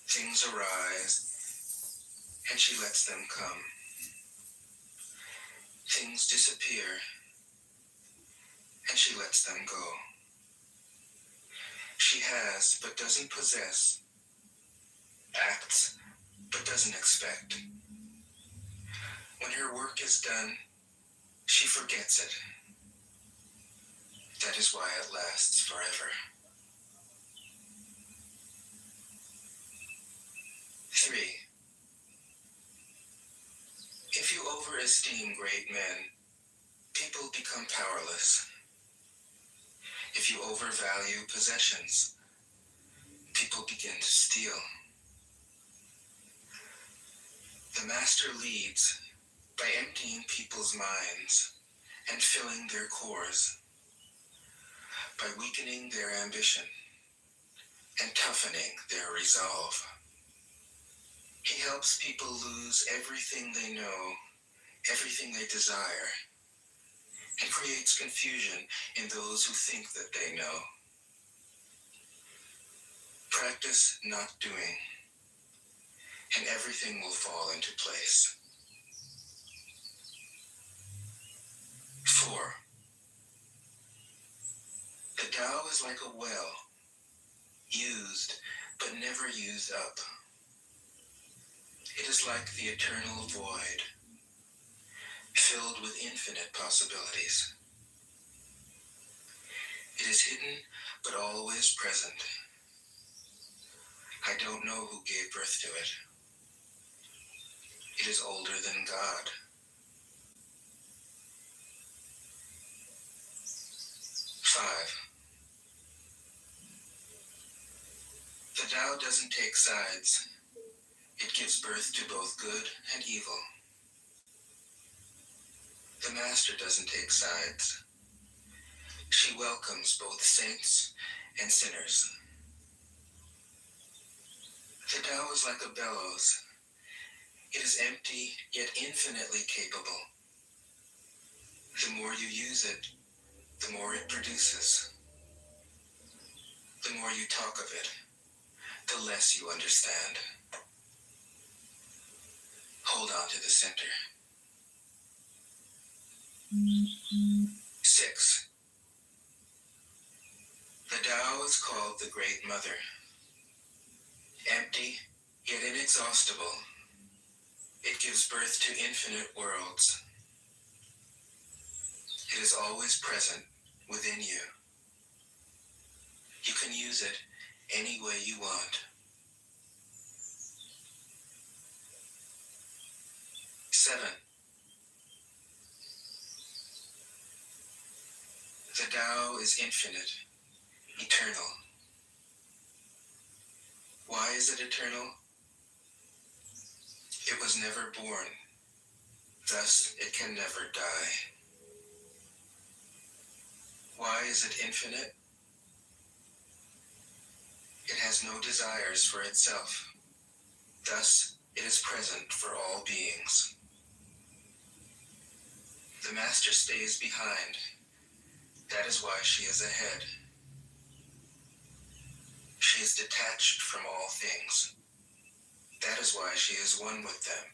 Speaker 4: Things arise and she lets them come. Things disappear and she lets them go. She has but doesn't possess, acts but doesn't expect. When her work is done, she forgets it. That is why it lasts forever. 3. If you overesteem great men, people become powerless. If you overvalue possessions, people begin to steal. The master leads by emptying people's minds and filling their cores, by weakening their ambition and toughening their resolve. He helps people lose everything they know, everything they desire, and creates confusion in those who think that they know. Practice not doing, and everything will fall into place. 4. The Tao is like a well, used but never used up. It is like the eternal void, filled with infinite possibilities. It is hidden but always present. I don't know who gave birth to it. It is older than God. 5. The Tao doesn't take sides. It gives birth to both good and evil. The Master doesn't take sides. She welcomes both saints and sinners. The Tao is like a bellows. It is empty, yet infinitely capable. The more you use it, the more it produces. The more you talk of it, the less you understand. Hold on to the center. 6. The Tao is called the Great Mother. Empty, yet inexhaustible, it gives birth to infinite worlds. It is always present within you. You can use it any way you want. 7. The Tao is infinite, eternal. Why is it eternal? It was never born, thus it can never die. Why is it infinite? It has no desires for itself, thus it is present for all beings. The Master stays behind. That is why she is ahead. She is detached from all things. That is why she is one with them.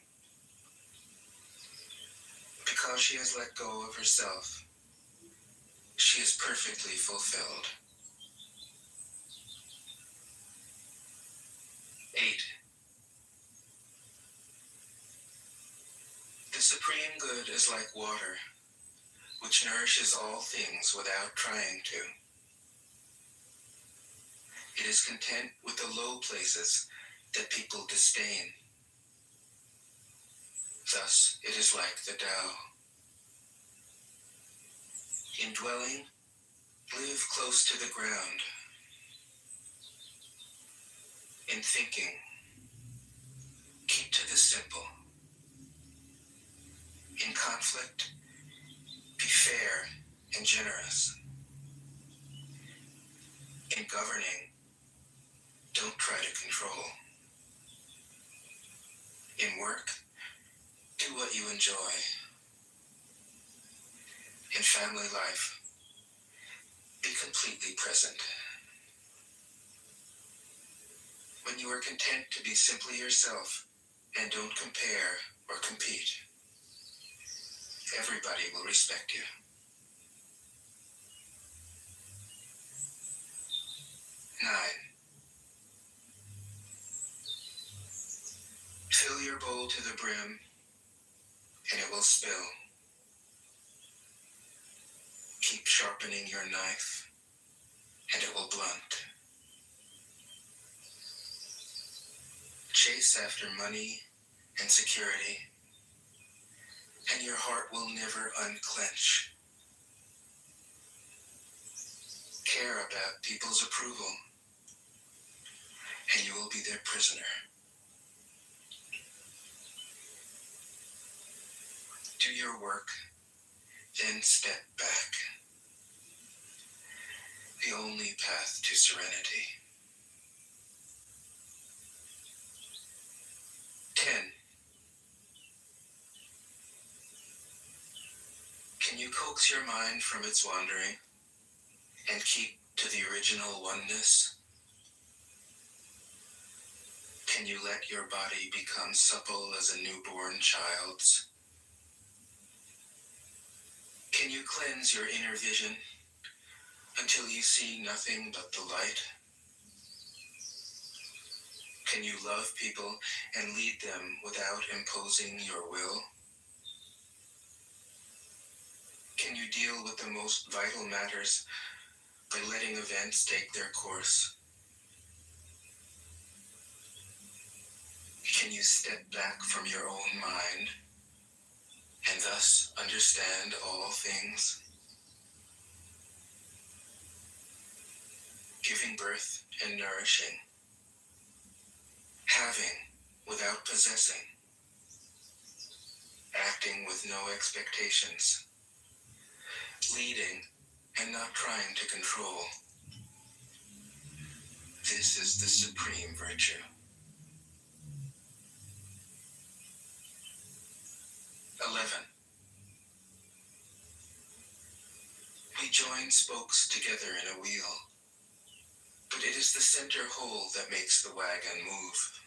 Speaker 4: Because she has let go of herself, she is perfectly fulfilled. 8. The Supreme Good is like water, which nourishes all things without trying to. It is content with the low places that people disdain. Thus, it is like the Tao. In dwelling, live close to the ground. In thinking, keep to the simple. In conflict, be fair and generous. In governing, don't try to control. In work, do what you enjoy. In family life, be completely present. When you are content to be simply yourself and don't compare or compete, everybody will respect you. 9. 9. Fill your bowl to the brim, and it will spill. Keep sharpening your knife, and it will blunt. Chase after money and security, and your heart will never unclench. Care about people's approval, and you will be their prisoner. Do your work, then step back. The only path to serenity. 10. Can you coax your mind from its wandering and keep to the original oneness? Can you let your body become supple as a newborn child's? Can you cleanse your inner vision until you see nothing but the light? Can you love people and lead them without imposing your will? Can you deal with the most vital matters by letting events take their course? Can you step back from your own mind and thus understand all things? Giving birth and nourishing, having without possessing, acting with no expectations, leading and not trying to control. This is the supreme virtue. 11. We join spokes together in a wheel, but it is the center hole that makes the wagon move.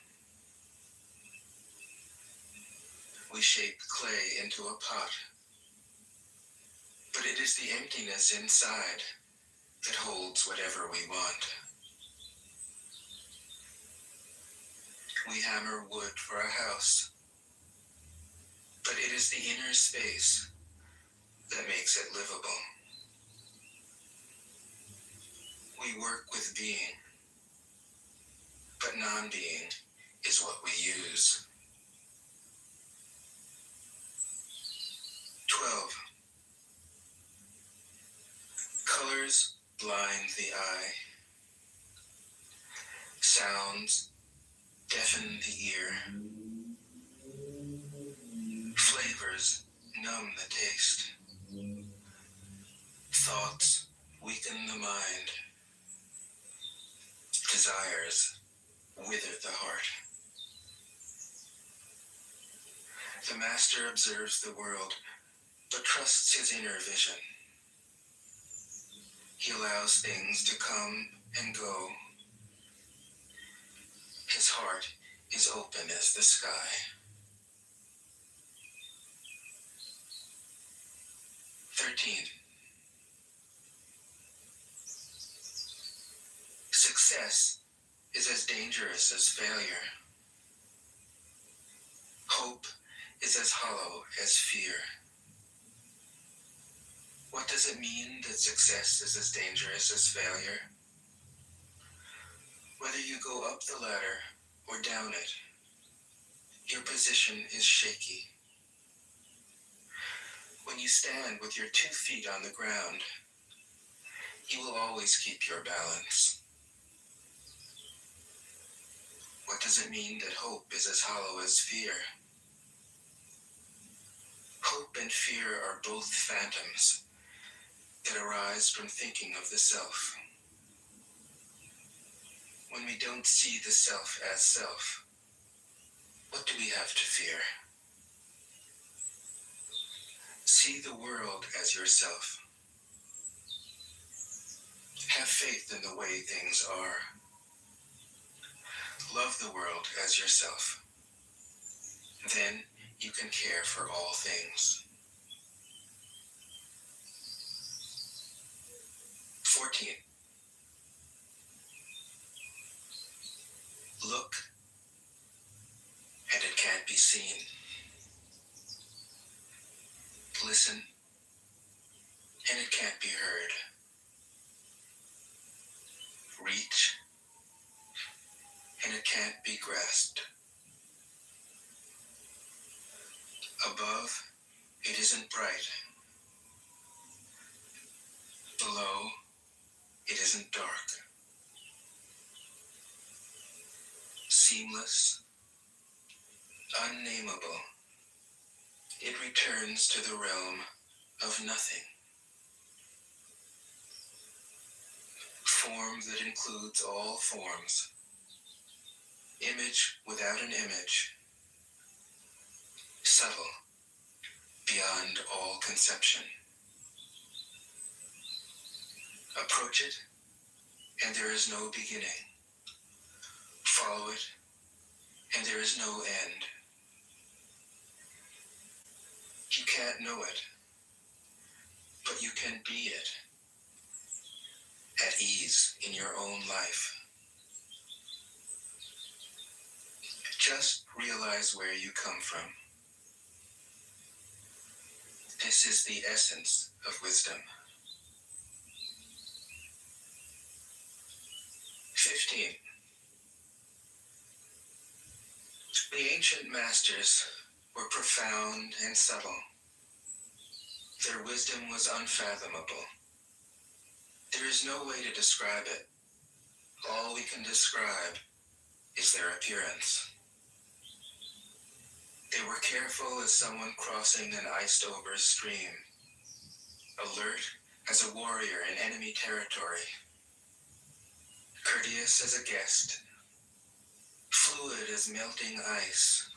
Speaker 4: We shape clay into a pot, but it is the emptiness inside that holds whatever we want. We hammer wood for a house, but it is the inner space that makes it livable. We work with being, but non-being is what we use. 12. Colors blind the eye. Sounds deafen the ear. Flavors numb the taste. Thoughts weaken the mind. Desires wither the heart. The master observes the world, but trusts his inner vision. He allows things to come and go. His heart is open as the sky. 13. Success is as dangerous as failure. Hope is as hollow as fear. What does it mean that success is as dangerous as failure? Whether you go up the ladder or down it, your position is shaky. When you stand with your 2 feet on the ground, you will always keep your balance. What does it mean that hope is as hollow as fear? Hope and fear are both phantoms that arise from thinking of the self. When we don't see the self as self, what do we have to fear? See the world as yourself. Have faith in the way things are. Love the world as yourself. Then you can care for all things. 14. Look, and it can't be seen. Listen, and it can't be heard. Reach, and it can't be grasped. Above, it isn't bright. Below, it isn't dark. Seamless, unnameable, it returns to the realm of nothing. Form that includes all forms. Image without an image. Subtle, beyond all conception. Approach it, and there is no beginning. Follow it, and there is no end. You can't know it, but you can be it. At ease in your own life. Just realize where you come from. This is the essence of wisdom. 15. The ancient masters were profound and subtle. Their wisdom was unfathomable. There is no way to describe it. All we can describe is their appearance. They were careful as someone crossing an iced-over stream, alert as a warrior in enemy territory, courteous as a guest, fluid as melting ice,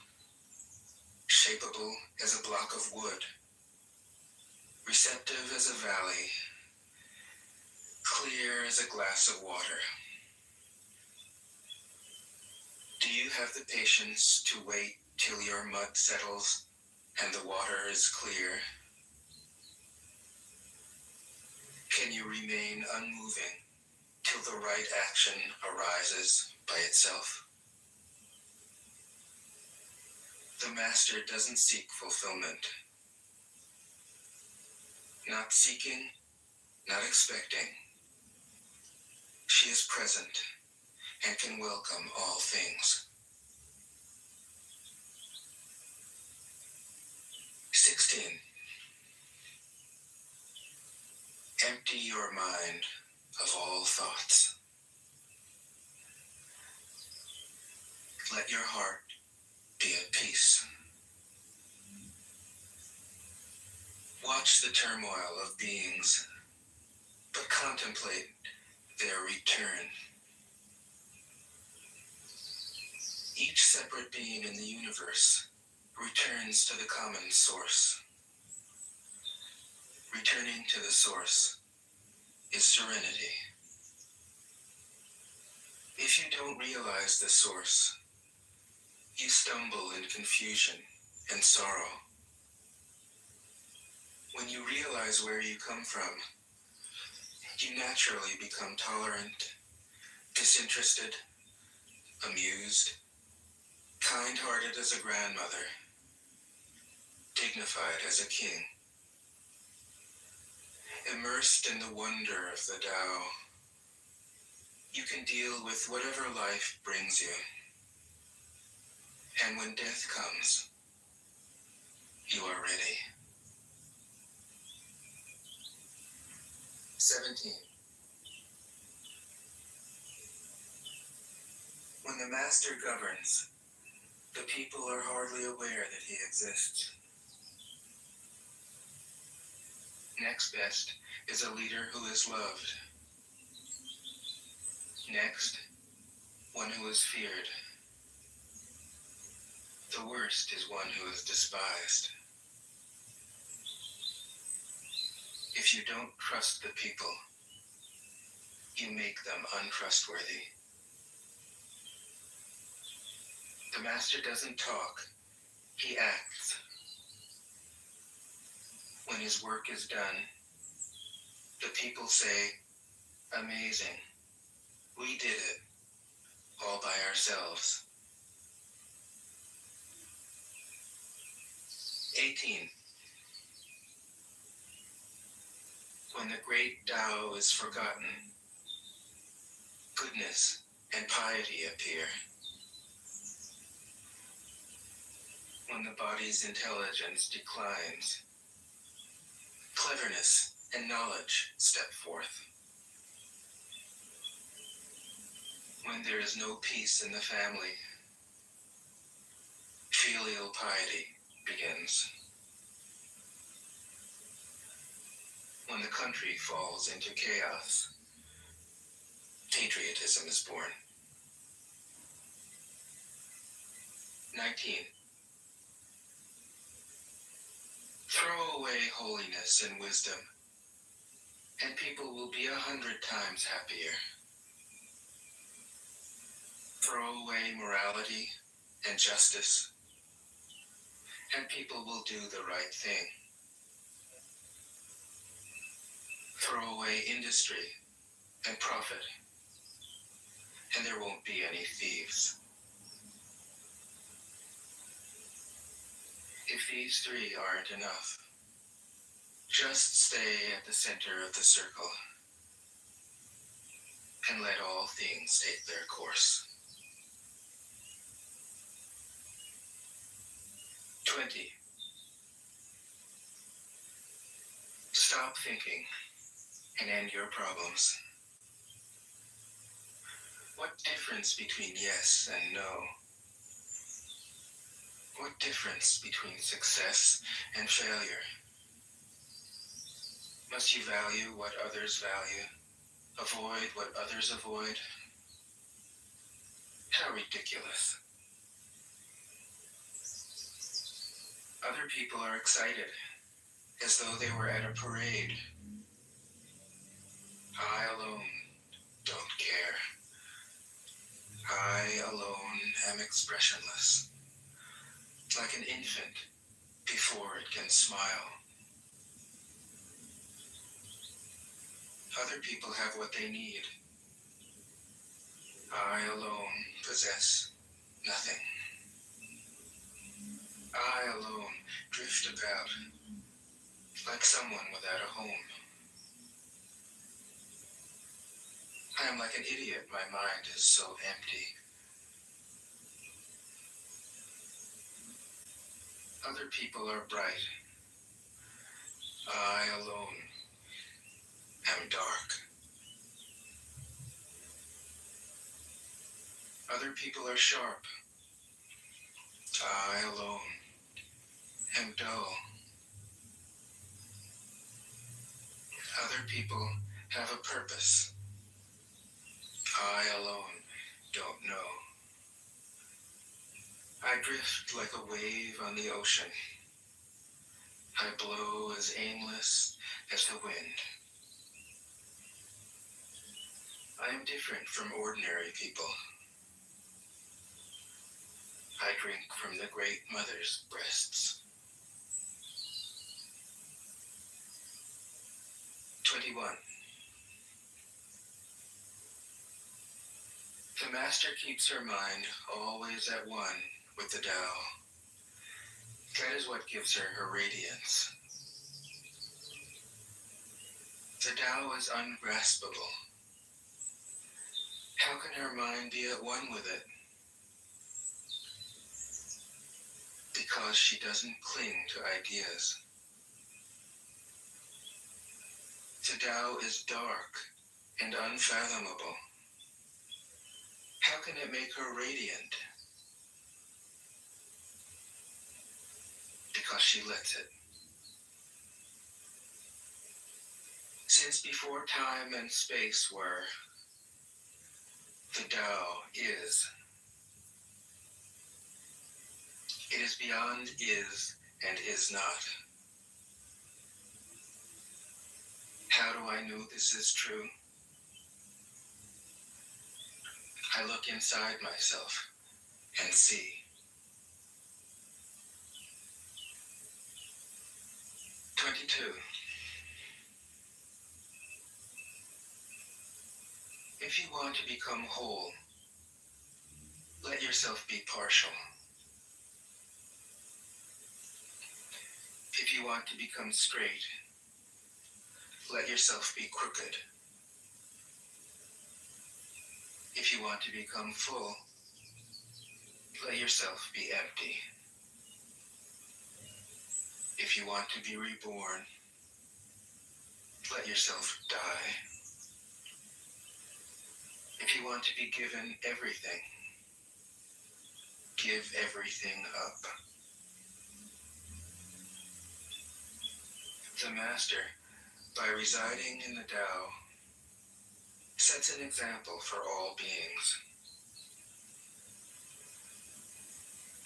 Speaker 4: shapeable as a block of wood, receptive as a valley, clear as a glass of water. Do you have the patience to wait till your mud settles and the water is clear? Can you remain unmoving till the right action arises by itself? The master doesn't seek fulfillment. Not seeking, not expecting. She is present and can welcome all things. 16. Empty your mind of all thoughts. Let your heart be at peace. Watch the turmoil of beings, but contemplate their return. Each separate being in the universe returns to the common source. Returning to the source is serenity. If you don't realize the source, you stumble in confusion and sorrow. When you realize where you come from, you naturally become tolerant, disinterested, amused, kind-hearted as a grandmother, dignified as a king. Immersed in the wonder of the Tao, you can deal with whatever life brings you. And when death comes, you are ready. 17. When the master governs, the people are hardly aware that he exists. Next best is a leader who is loved. Next, one who is feared. The worst is one who is despised. If you don't trust the people, you make them untrustworthy. The master doesn't talk, he acts. When his work is done, the people say, "Amazing, we did it. all by ourselves. 18. When the great Tao is forgotten, goodness and piety appear. When the body's intelligence declines, cleverness and knowledge step forth. When there is no peace in the family, filial piety begins. When the country falls into chaos, patriotism is born. 19. Throw away holiness and wisdom, and people will be 100 times happier. Throw away morality and justice, and people will do the right thing. Throw away industry and profit, and there won't be any thieves. If these three aren't enough, just stay at the center of the circle and let all things take their course. 20. Stop thinking and end your problems. What difference between yes and no? What difference between success and failure? Must you value what others value? Avoid what others avoid? How ridiculous. Other people are excited, as though they were at a parade. I alone don't care. I alone am expressionless, like an infant before it can smile. Other people have what they need. I alone possess nothing. I alone drift about, like someone without a home. I am like an idiot, my mind is so empty. Other people are bright. I alone am dark. Other people are sharp. I alone am dull. Other people have a purpose. I alone don't know. I drift like a wave on the ocean. I blow as aimless as the wind. I am different from ordinary people. I drink from the great mother's breasts. 21. The master keeps her mind always at one with the Tao. That is what gives her her radiance. The Tao is ungraspable. How can her mind be at one with it? Because she doesn't cling to ideas. The Tao is dark and unfathomable. How can it make her radiant? Because she lets it. Since before time and space were, the Tao is. It is beyond is and is not. How do I know this is true? I look inside myself and see. 22. If you want to become whole, Let yourself be partial. If you want to become straight, let yourself be crooked. If you want to become full, let yourself be empty. If you want to be reborn, let yourself die. If you want to be given everything, give everything up. The Master, by residing in the Tao, sets an example for all beings.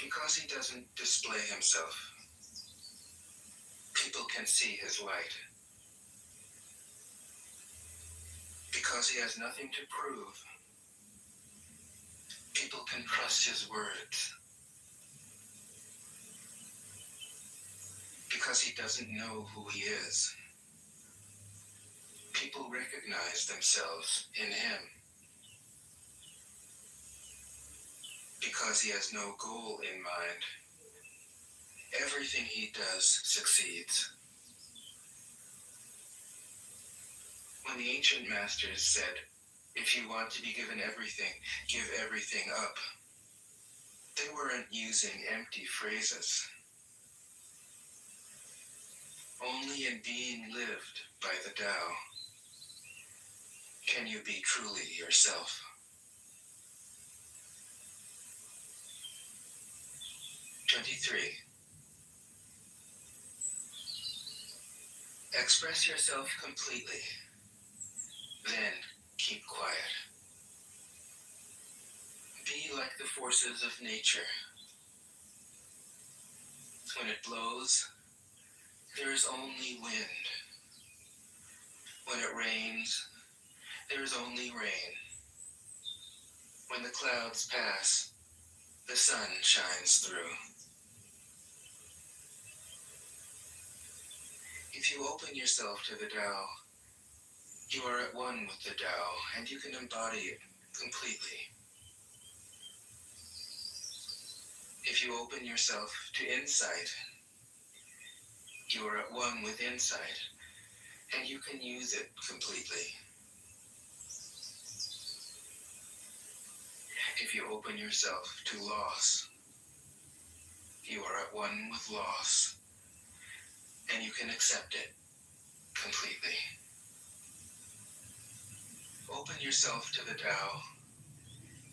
Speaker 4: Because he doesn't display himself, people can see his light. Because he has nothing to prove, people can trust his words. Because he doesn't know who he is, people recognize themselves in him. Because he has no goal in mind, everything he does succeeds. When the ancient masters said, if you want to be given everything, give everything up, they weren't using empty phrases. Only in being lived by the Tao can you be truly yourself. '23. Express yourself completely, then keep quiet. Be like the forces of nature. When it blows, there is only wind. When it rains, there is only rain. When the clouds pass, the sun shines through. If you open yourself to the Tao, you are at one with the Tao, and you can embody it completely. If you open yourself to insight, you are at one with insight, and you can use it completely. If you open yourself to loss, you are at one with loss, and you can accept it completely. Open yourself to the Tao,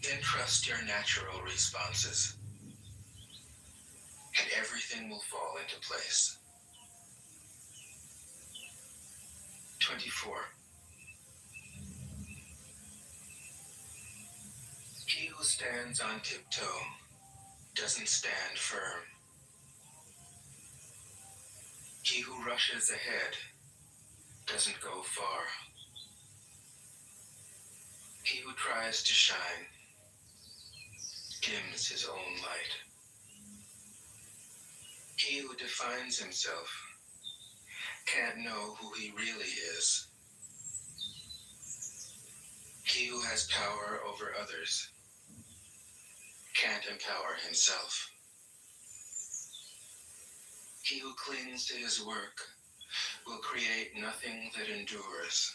Speaker 4: then trust your natural responses, and everything will fall into place. 24. He who stands on tiptoe doesn't stand firm. He who rushes ahead doesn't go far. He who tries to shine dims his own light. He who defines himself can't know who he really is. He who has power over others can't empower himself. He who clings to his work will create nothing that endures.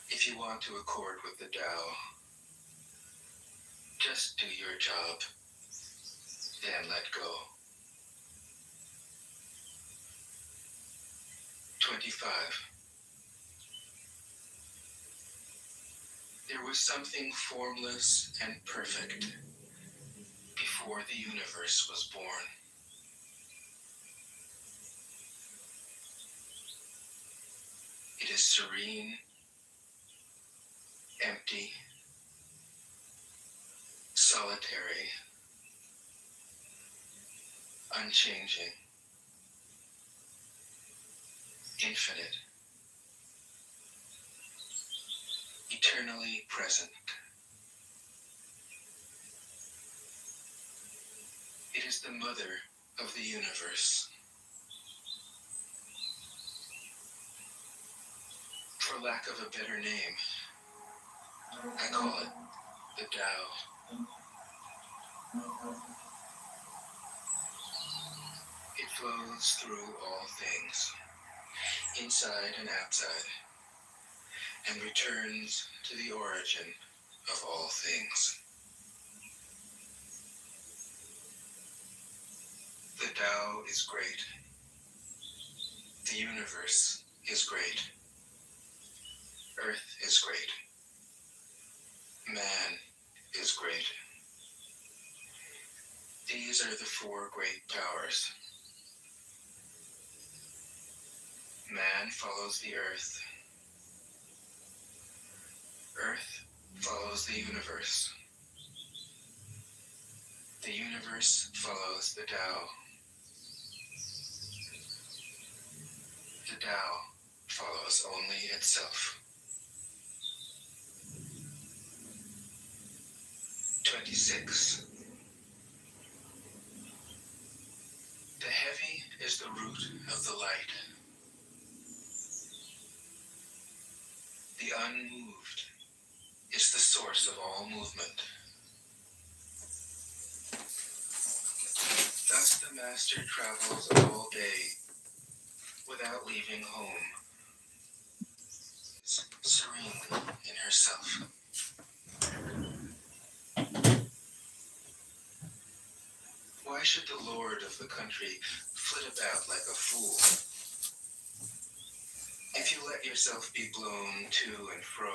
Speaker 4: If you want to accord with the Tao, just do your job, then let go. 25. There was something formless and perfect before the universe was born. It is serene, empty, solitary, unchanging, infinite, eternally present. It is the mother of the universe. For lack of a better name, I call it the Tao. It flows through all things, inside and outside, and returns to the origin of all things. The Tao is great. The universe is great. Earth is great. Man is great. These are the four great powers. Man follows the earth. Earth follows the universe. The universe follows the Tao. The Tao follows only itself. 26. The heavy is the root of the light. The unmoved is the source of all movement. Thus the master travels all day without leaving home, serene in herself. Why should the lord of the country flit about like a fool? If you let yourself be blown to and fro,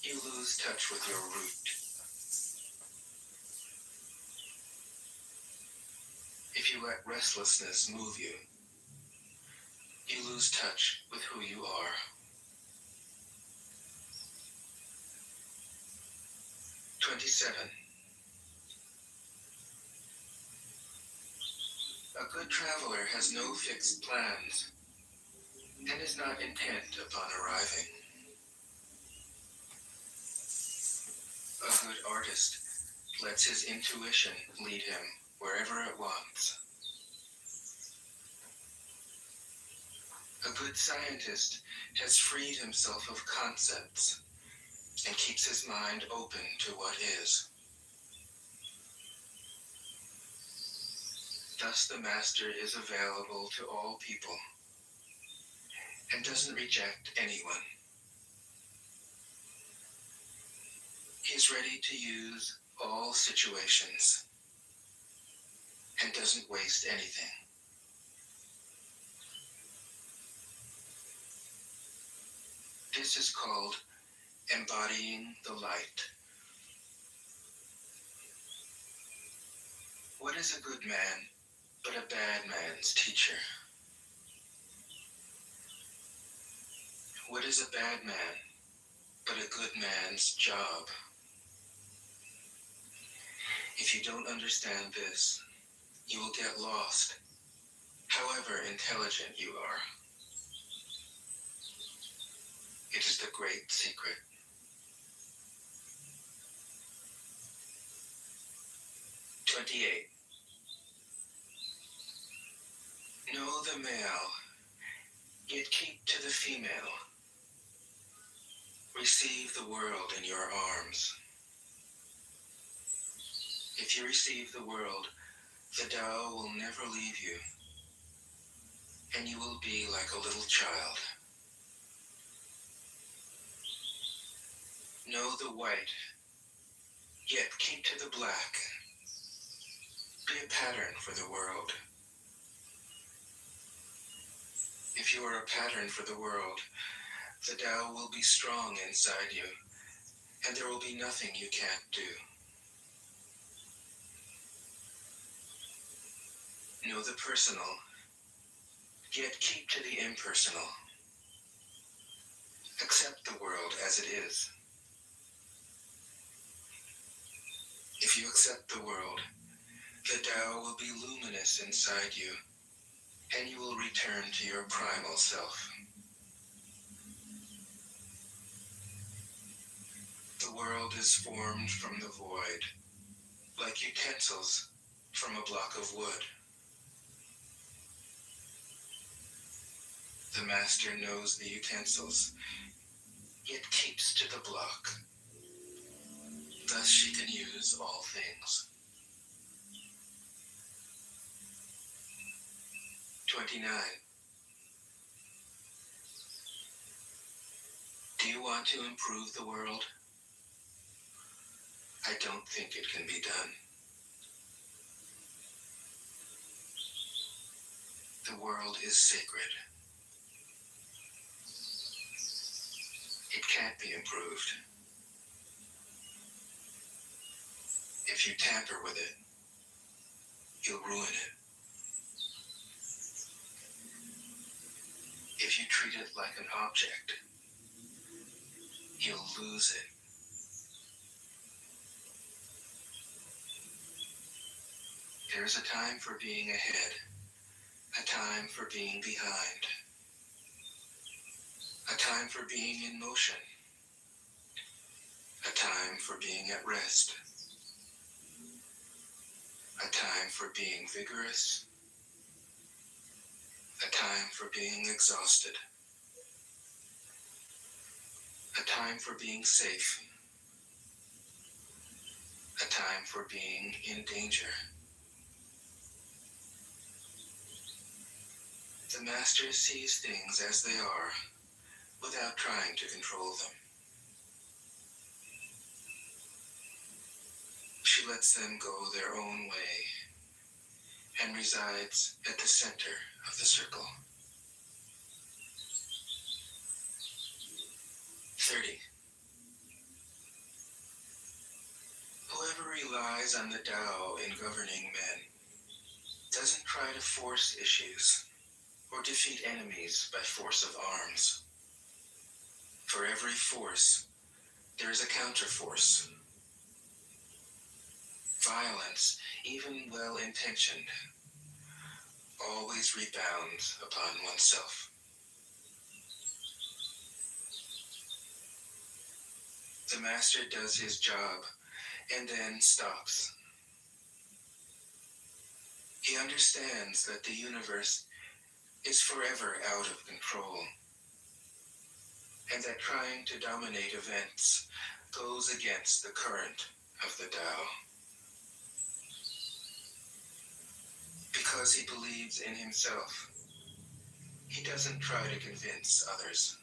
Speaker 4: you lose touch with your root. If you let restlessness move you, you lose touch with who you are. 27. A good traveler has no fixed plans and is not intent upon arriving. A good artist lets his intuition lead him wherever it wants. A good scientist has freed himself of concepts and keeps his mind open to what is. Thus the master is available to all people and doesn't reject anyone. He's ready to use all situations and doesn't waste anything. This is called embodying the light. What is a good man but a bad man's teacher? What is a bad man but a good man's job? If you don't understand this, you will get lost, however intelligent you are. It is the great secret. 28. Know the male, yet keep to the female. Receive the world in your arms. If you receive the world, the Tao will never leave you, and you will be like a little child. Know the white, yet keep to the black. Be a pattern for the world. If you are a pattern for the world, the Tao will be strong inside you, and there will be nothing you can't do. Know the personal, yet keep to the impersonal. Accept the world as it is. If you accept the world, the Tao will be luminous inside you, and you will return to your primal self. The world is formed from the void, like utensils from a block of wood. The master knows the utensils, yet keeps to the block. Thus she can use all things. 29. Do you want to improve the world? I don't think it can be done. The world is sacred. It can't be improved. If you tamper with it, you'll ruin it. If you treat it like an object, you'll lose it. There's a time for being ahead, a time for being behind, a time for being in motion, a time for being at rest, a time for being vigorous, a time for being exhausted, a time for being safe, a time for being in danger. The master sees things as they are without trying to control them. She lets them go their own way and resides at the center of the circle. 30. Whoever relies on the Tao in governing men doesn't try to force issues or defeat enemies by force of arms. For every force, there is a counterforce. Violence, even well-intentioned, always rebounds upon oneself. The master does his job and then stops. He understands that the universe is forever out of control, and that trying to dominate events goes against the current of the Tao. Because he believes in himself, he doesn't try to convince others.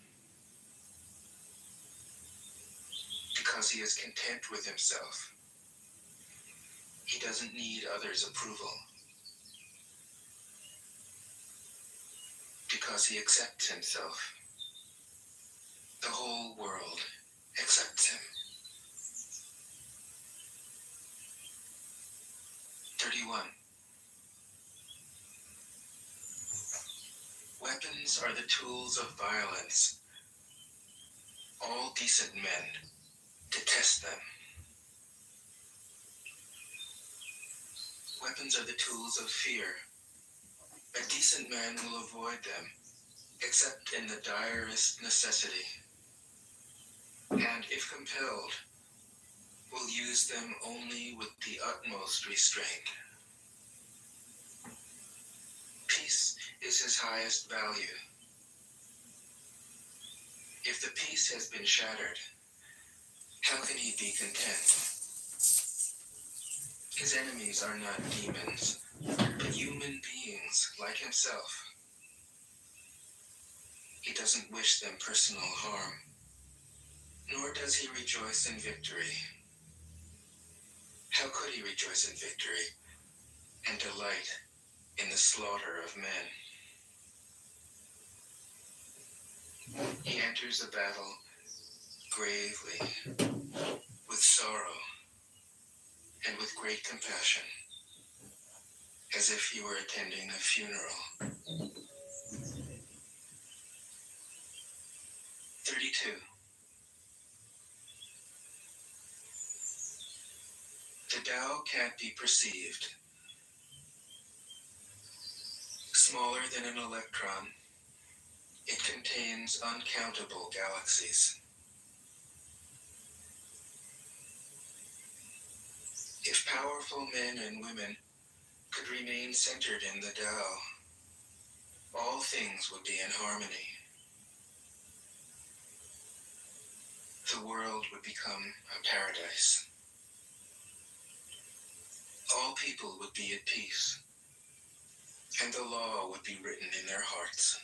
Speaker 4: Because he is content with himself, he doesn't need others' approval. Because he accepts himself, the whole world accepts him. 31. Weapons are the tools of violence. All decent men detest them. Weapons are the tools of fear. A decent man will avoid them, except in the direst necessity, and if compelled, will use them only with the utmost restraint. Peace is his highest value. If the peace has been shattered, how can he be content? His enemies are not demons, but human beings like himself. He doesn't wish them personal harm, nor does he rejoice in victory. How could he rejoice in victory and delight in the slaughter of men? He enters a battle gravely, with sorrow, and with great compassion, as if he were attending a funeral. 32. The Tao can't be perceived. Smaller than an electron, it contains uncountable galaxies. If powerful men and women could remain centered in the Tao, all things would be in harmony. the world would become a paradise. All people would be at peace, and the law would be written in their hearts.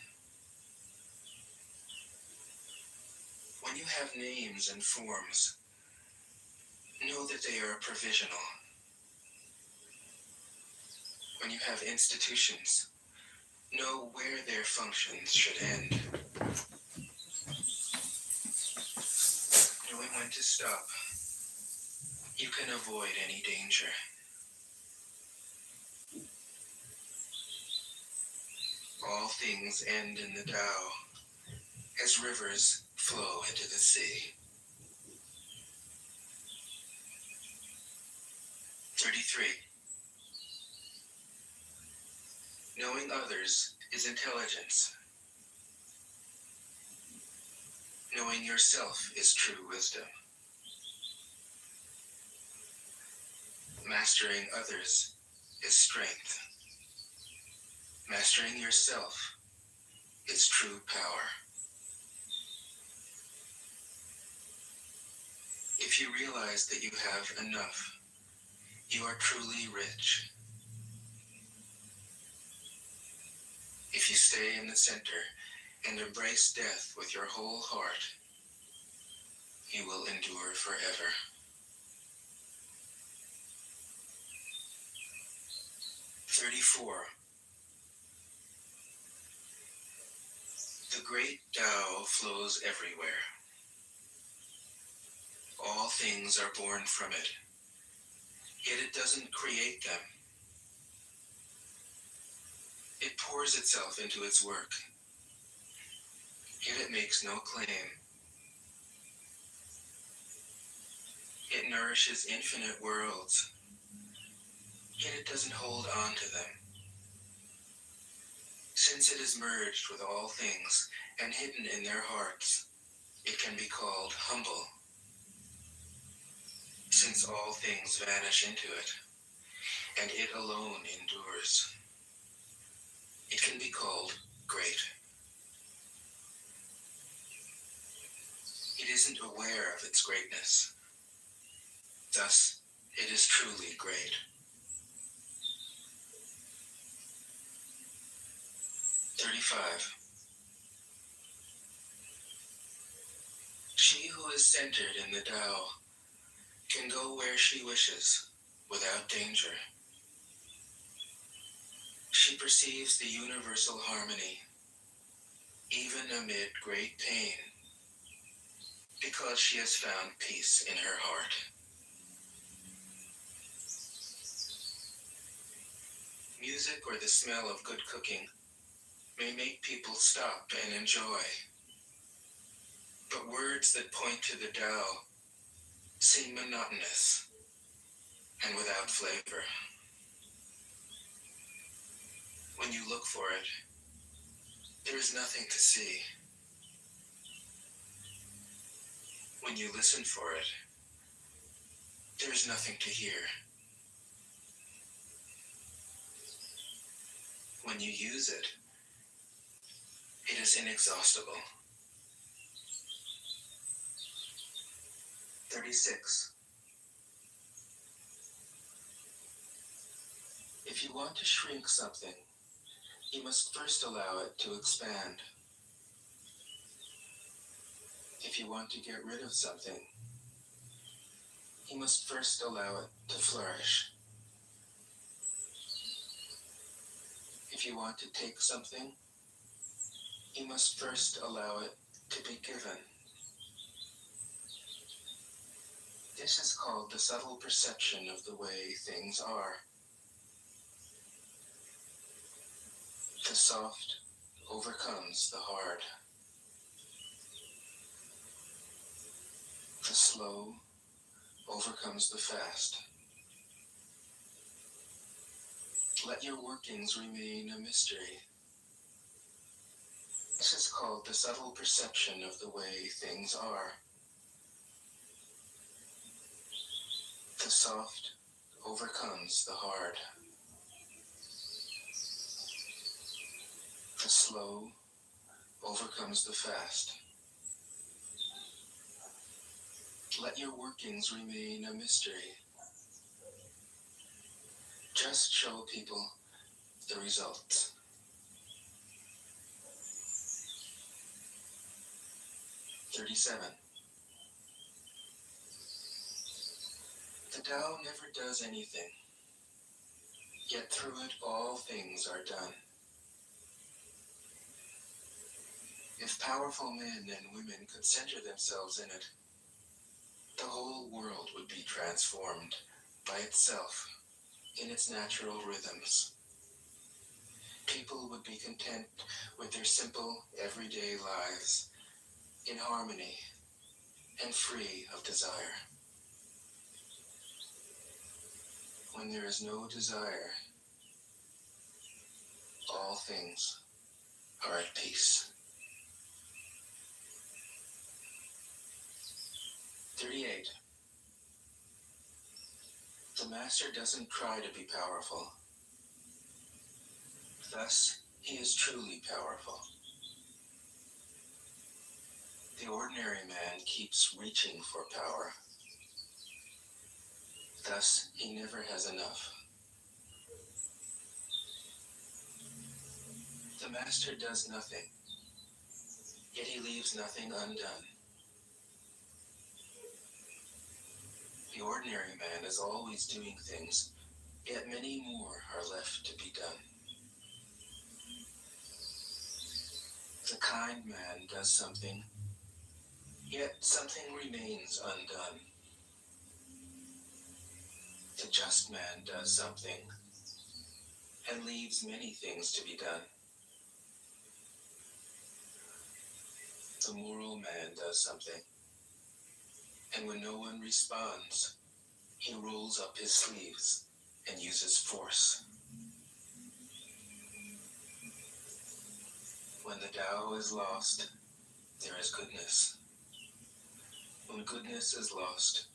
Speaker 4: When you have names and forms, know that they are provisional. When you have institutions, know where their functions should end. Knowing when to stop, you can avoid any danger. All things end in the Tao, as rivers flow into the sea. 33. Knowing others is intelligence. Knowing yourself is true wisdom. Mastering others is strength. Mastering yourself is true power. If you realize that you have enough, you are truly rich. If you stay in the center and embrace death with your whole heart, you will endure forever. 34. The great Tao flows everywhere. All things are born from it, yet it doesn't create them. It pours itself into its work, yet it makes no claim. It nourishes infinite worlds, yet it doesn't hold on to them. Since it is merged with all things and hidden in their hearts, it can be called humble. Since all things vanish into it, and it alone endures, it can be called great. It isn't aware of its greatness. Thus, it is truly great. 35. She who is centered in the Tao can go where she wishes without danger. She perceives the universal harmony, even amid great pain, because she has found peace in her heart. Music or the smell of good cooking may make people stop and enjoy, but words that point to the Tao seem monotonous and without flavor. When you look for it, there is nothing to see. When you listen for it, there is nothing to hear. When you use it, it is inexhaustible. 36. If you want to shrink something, you must first allow it to expand. If you want to get rid of something, you must first allow it to flourish. If you want to take something, you must first allow it to be given. This is called the subtle perception of the way things are. The soft overcomes the hard. The slow overcomes the fast. Let your workings remain a mystery. This is called the subtle perception of the way things are. The soft overcomes the hard. The slow overcomes the fast. Let your workings remain a mystery. Just show people the results. 37. The Tao never does anything, yet through it all things are done. If powerful men and women could center themselves in it, the whole world would be transformed by itself in its natural rhythms. People would be content with their simple, everyday lives, in harmony and free of desire. When there is no desire, all things are at peace. 38. The master doesn't try to be powerful. Thus, he is truly powerful. The ordinary man keeps reaching for power. Thus, he never has enough. The master does nothing, yet he leaves nothing undone. The ordinary man is always doing things, yet many more are left to be done. The kind man does something, yet something remains undone. The just man does something, and leaves many things to be done. The moral man does something, and when no one responds, he rolls up his sleeves and uses force. When the Tao is lost, there is goodness. When goodness is lost,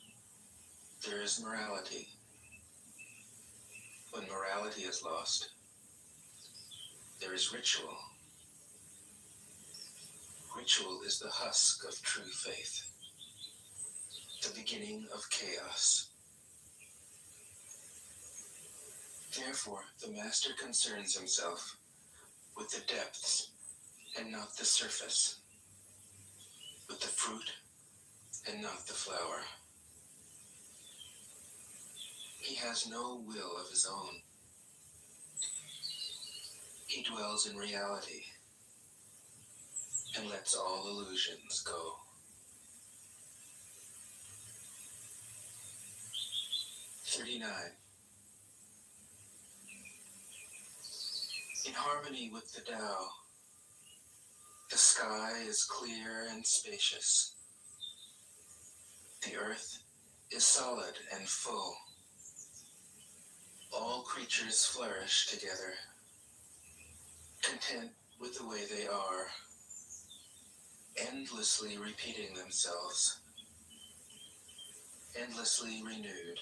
Speaker 4: there is morality. When morality is lost, there is ritual. Ritual is the husk of true faith, the beginning of chaos. Therefore, the master concerns himself with the depths and not the surface, with the fruit and not the flower. He has no will of his own. He dwells in reality and lets all illusions go. 39. In harmony with the Tao, the sky is clear and spacious. The earth is solid and full. All creatures flourish together, content with the way they are, endlessly repeating themselves, endlessly renewed.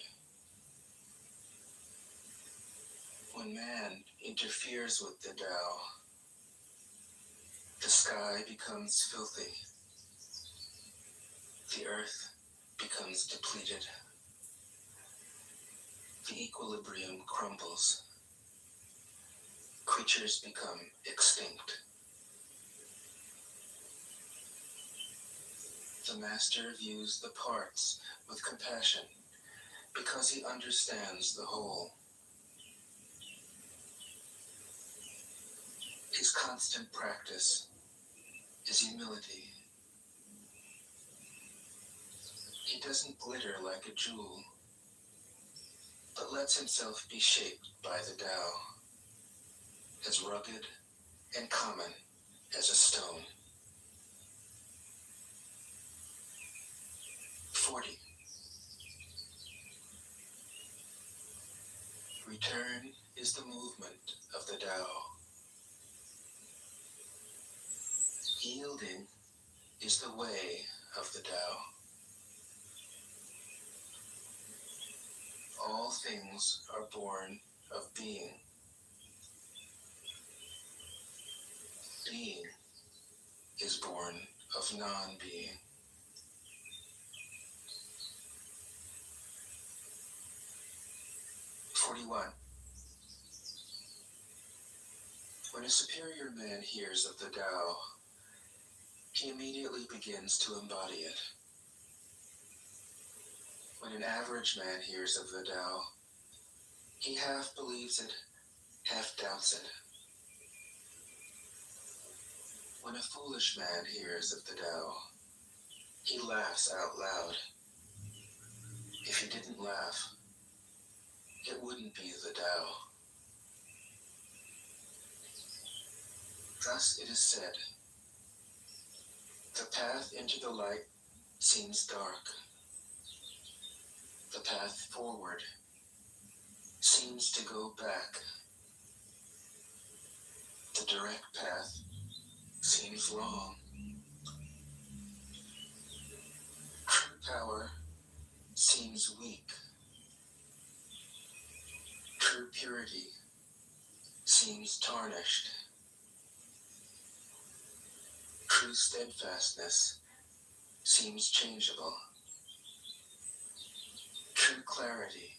Speaker 4: When man interferes with the Tao, the sky becomes filthy, the earth becomes depleted, the equilibrium crumbles, creatures become extinct. The master views the parts with compassion because he understands the whole. His constant practice is humility. He doesn't glitter like a jewel, but lets himself be shaped by the Tao, as rugged and common as a stone. 40. Return is the movement of the Tao. Yielding is the way of the Tao. All things are born of being. Being is born of non-being. 41. When a superior man hears of the Tao, he immediately begins to embody it. When an average man hears of the Tao, he half believes it, half doubts it. When a foolish man hears of the Tao, he laughs out loud. If he didn't laugh, it wouldn't be the Tao. Thus it is said, the path into the light seems dark. The path forward seems to go back. The direct path seems long. True power seems weak. True purity seems tarnished. True steadfastness seems changeable. True clarity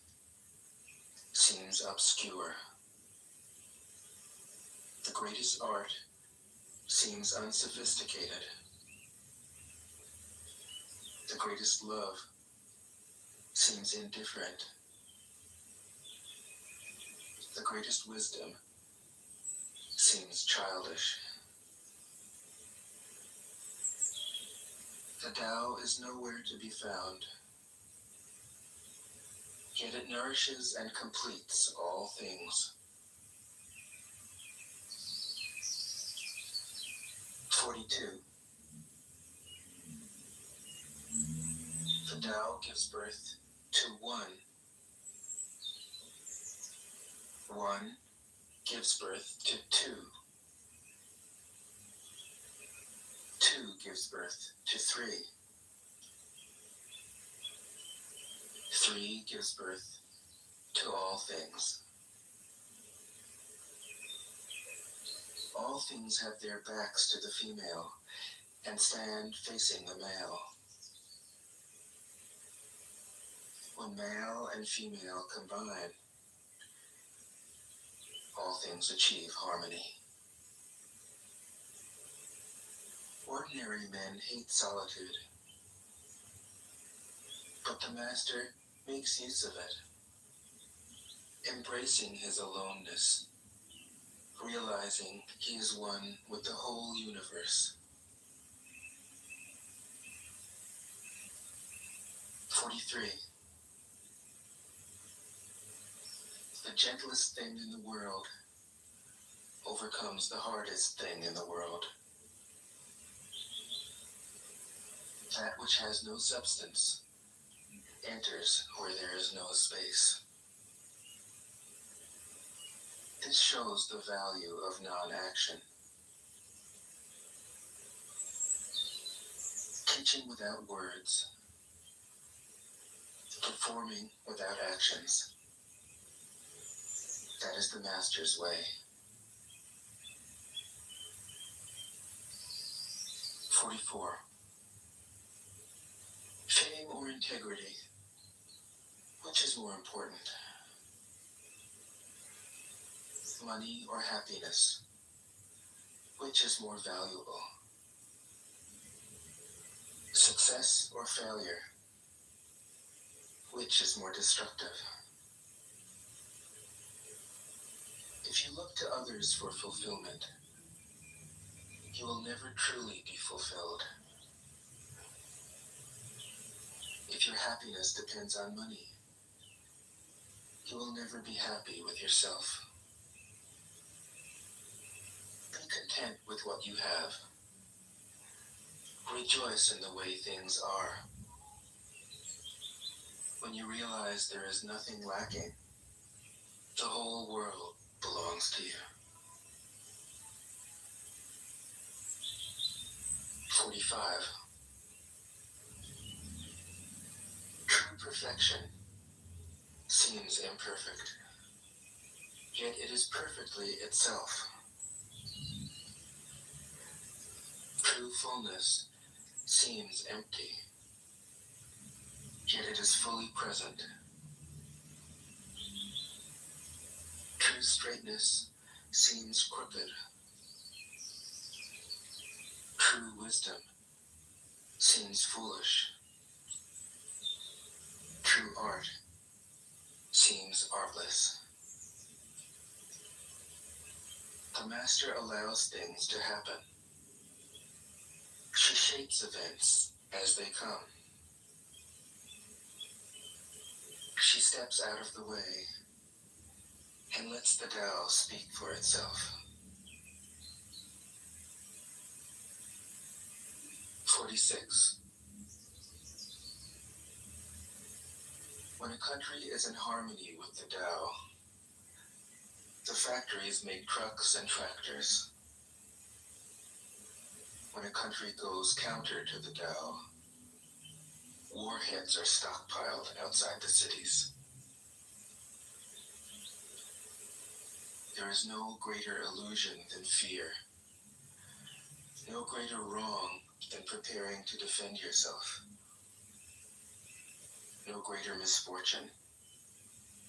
Speaker 4: seems obscure. The greatest art seems unsophisticated. The greatest love seems indifferent. The greatest wisdom seems childish. The Tao is nowhere to be found, yet it nourishes and completes all things. 42. The Tao gives birth to one. One gives birth to two. Two gives birth to three. Three gives birth to all things. All things have their backs to the female and stand facing the male. When male and female combine, all things achieve harmony. Ordinary men hate solitude, but the Master makes use of it, embracing his aloneness, realizing he is one with the whole universe. 43. The gentlest thing in the world overcomes the hardest thing in the world. That which has no substance enters where there is no space. This shows the value of non-action. Teaching without words, performing without actions. That is the Master's way. 44. Fame or integrity? Which is more important? Money or happiness? Which is more valuable? Success or failure? Which is more destructive? If you look to others for fulfillment, you will never truly be fulfilled. If your happiness depends on money, you will never be happy with yourself. Be content with what you have. Rejoice in the way things are. When you realize there is nothing lacking, the whole world belongs to you. 45. True perfection seems imperfect, yet it is perfectly itself. True fullness seems empty, yet it is fully present. True straightness seems crooked. True wisdom seems foolish. True art seems artless. The master allows things to happen. She shapes events as they come. She steps out of the way and lets the Tao speak for itself. 46. When a country is in harmony with the Tao, the factories make trucks and tractors. When a country goes counter to the Tao, warheads are stockpiled outside the cities. There is no greater illusion than fear, no greater wrong than preparing to defend yourself, no greater misfortune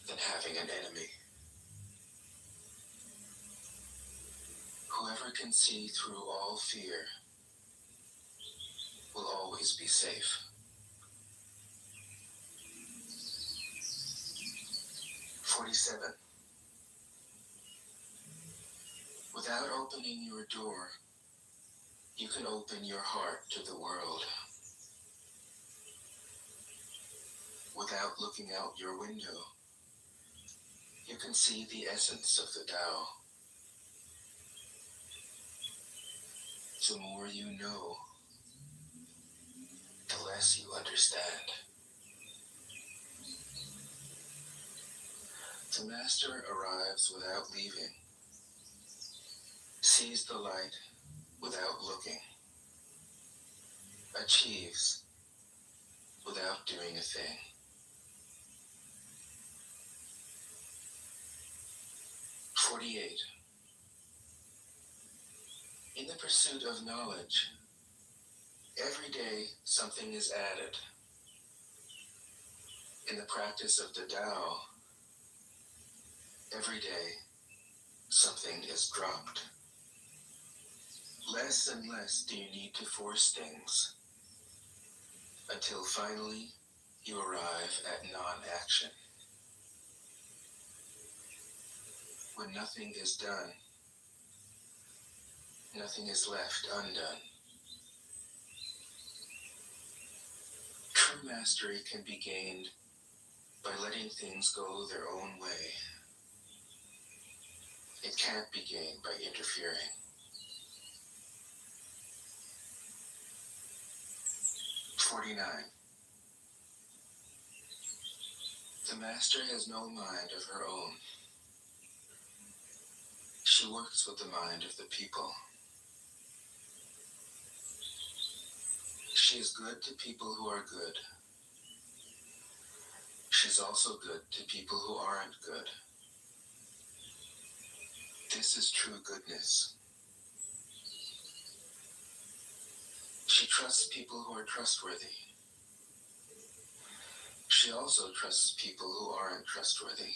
Speaker 4: than having an enemy. Whoever can see through all fear will always be safe. 47. Without opening your door, you can open your heart to the world. Without looking out your window, you can see the essence of the Tao. The more you know, the less you understand. The master arrives without leaving, sees the light without looking, achieves without doing a thing. 48. In the pursuit of knowledge, every day something is added. In the practice of the Tao, every day something is dropped. Less and less do you need to force things, until finally you arrive at non-action. When nothing is done, nothing is left undone. True mastery can be gained by letting things go their own way. It can't be gained by interfering. 49. The master has no mind of her own. She works with the mind of the people. She is good to people who are good. She's also good to people who aren't good. This is true goodness. She trusts people who are trustworthy. She also trusts people who aren't trustworthy.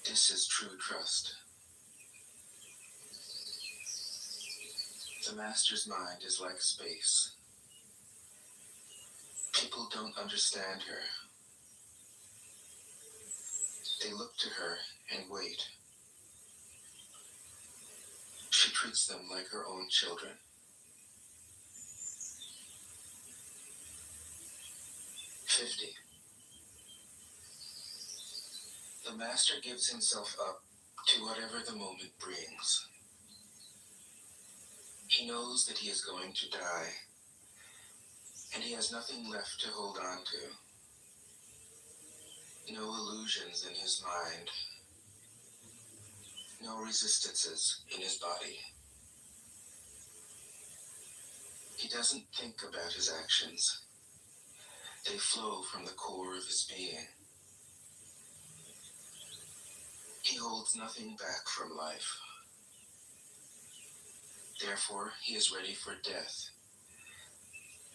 Speaker 4: This is true trust. The master's mind is like space. People don't understand her. They look to her and wait. She treats them like her own children. 50. The master gives himself up to whatever the moment brings. He knows that he is going to die, and he has nothing left to hold on to. No illusions in his mind. No resistances in his body. He doesn't think about his actions. They flow from the core of his being. He holds nothing back from life. Therefore, he is ready for death,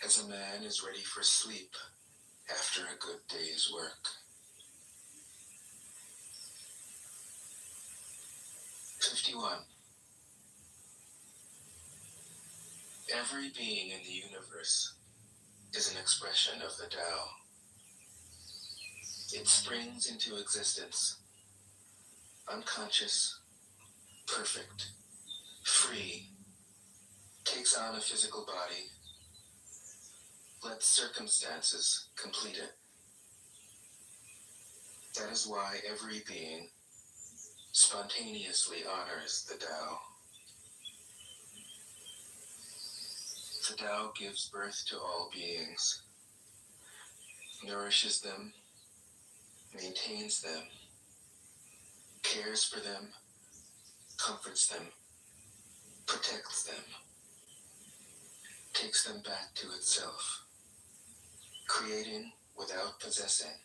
Speaker 4: as a man is ready for sleep after a good day's work. 51. Every being in the universe is an expression of the Tao. It springs into existence, unconscious, perfect, free, takes on a physical body, lets circumstances complete it. That is why every being spontaneously honors the Tao. The Tao gives birth to all beings, nourishes them, maintains them, cares for them, comforts them, protects them, takes them back to itself, creating without possessing,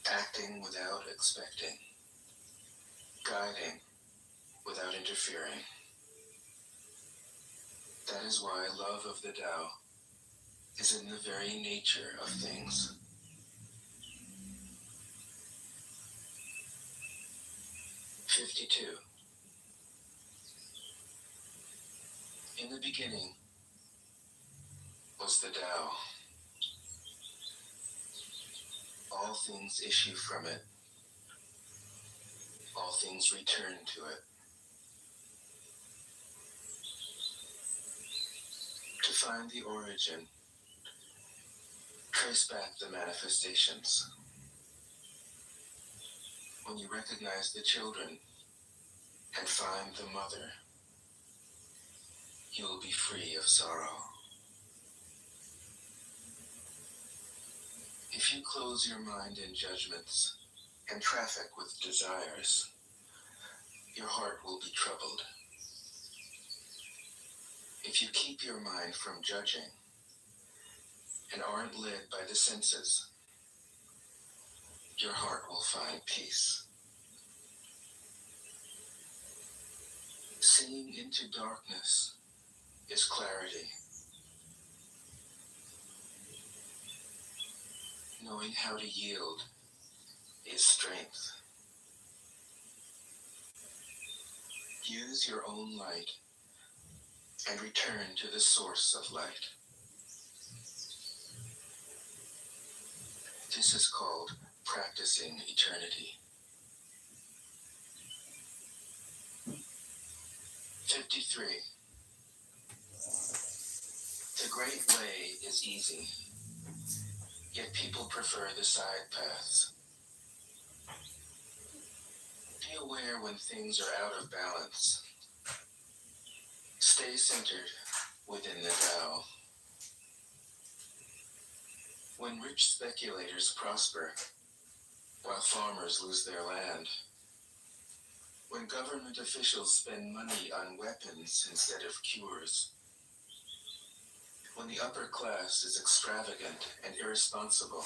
Speaker 4: acting without expecting, guiding without interfering. That is why love of the Tao is in the very nature of things. "52. In the beginning was the Tao. All things issue from it. All things return to it. To find the origin, trace back the manifestations. When you recognize the children and find the mother, you will be free of sorrow. If you close your mind in judgments and traffic with desires, your heart will be troubled. If you keep your mind from judging and aren't led by the senses, your heart will find peace. Seeing into darkness is clarity. Knowing how to yield is strength. Use your own light and return to the source of light. This is called practicing eternity. 53. The great way is easy, yet people prefer the side paths. Be aware when things are out of balance. Stay centered within the Tao. When rich speculators prosper, while farmers lose their land, when government officials spend money on weapons instead of cures, when the upper class is extravagant and irresponsible,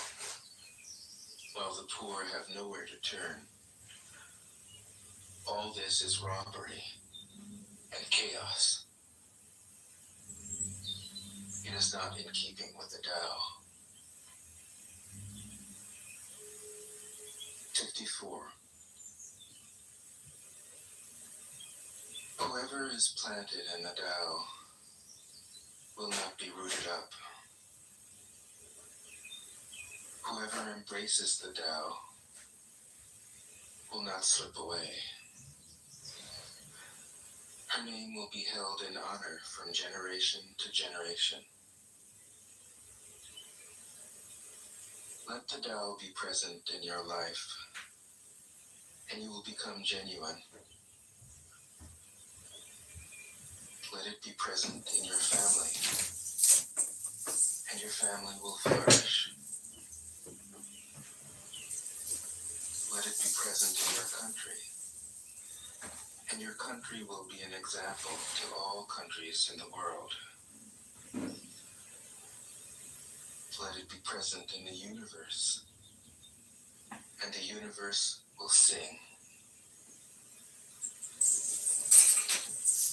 Speaker 4: while the poor have nowhere to turn, all this is robbery and chaos. It is not in keeping with the Tao. 54. Whoever is planted in the Tao will not be rooted up. Whoever embraces the Tao will not slip away. Her name will be held in honor from generation to generation. Let the Tao be present in your life, and you will become genuine. Let it be present in your family, and your family will flourish. Let it be present in your country, and your country will be an example to all countries in the world. Let it be present in the universe, and the universe will sing.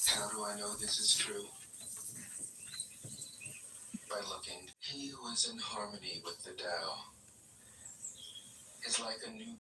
Speaker 4: How do I know this is true? By looking. He who is in harmony with the Tao is like a new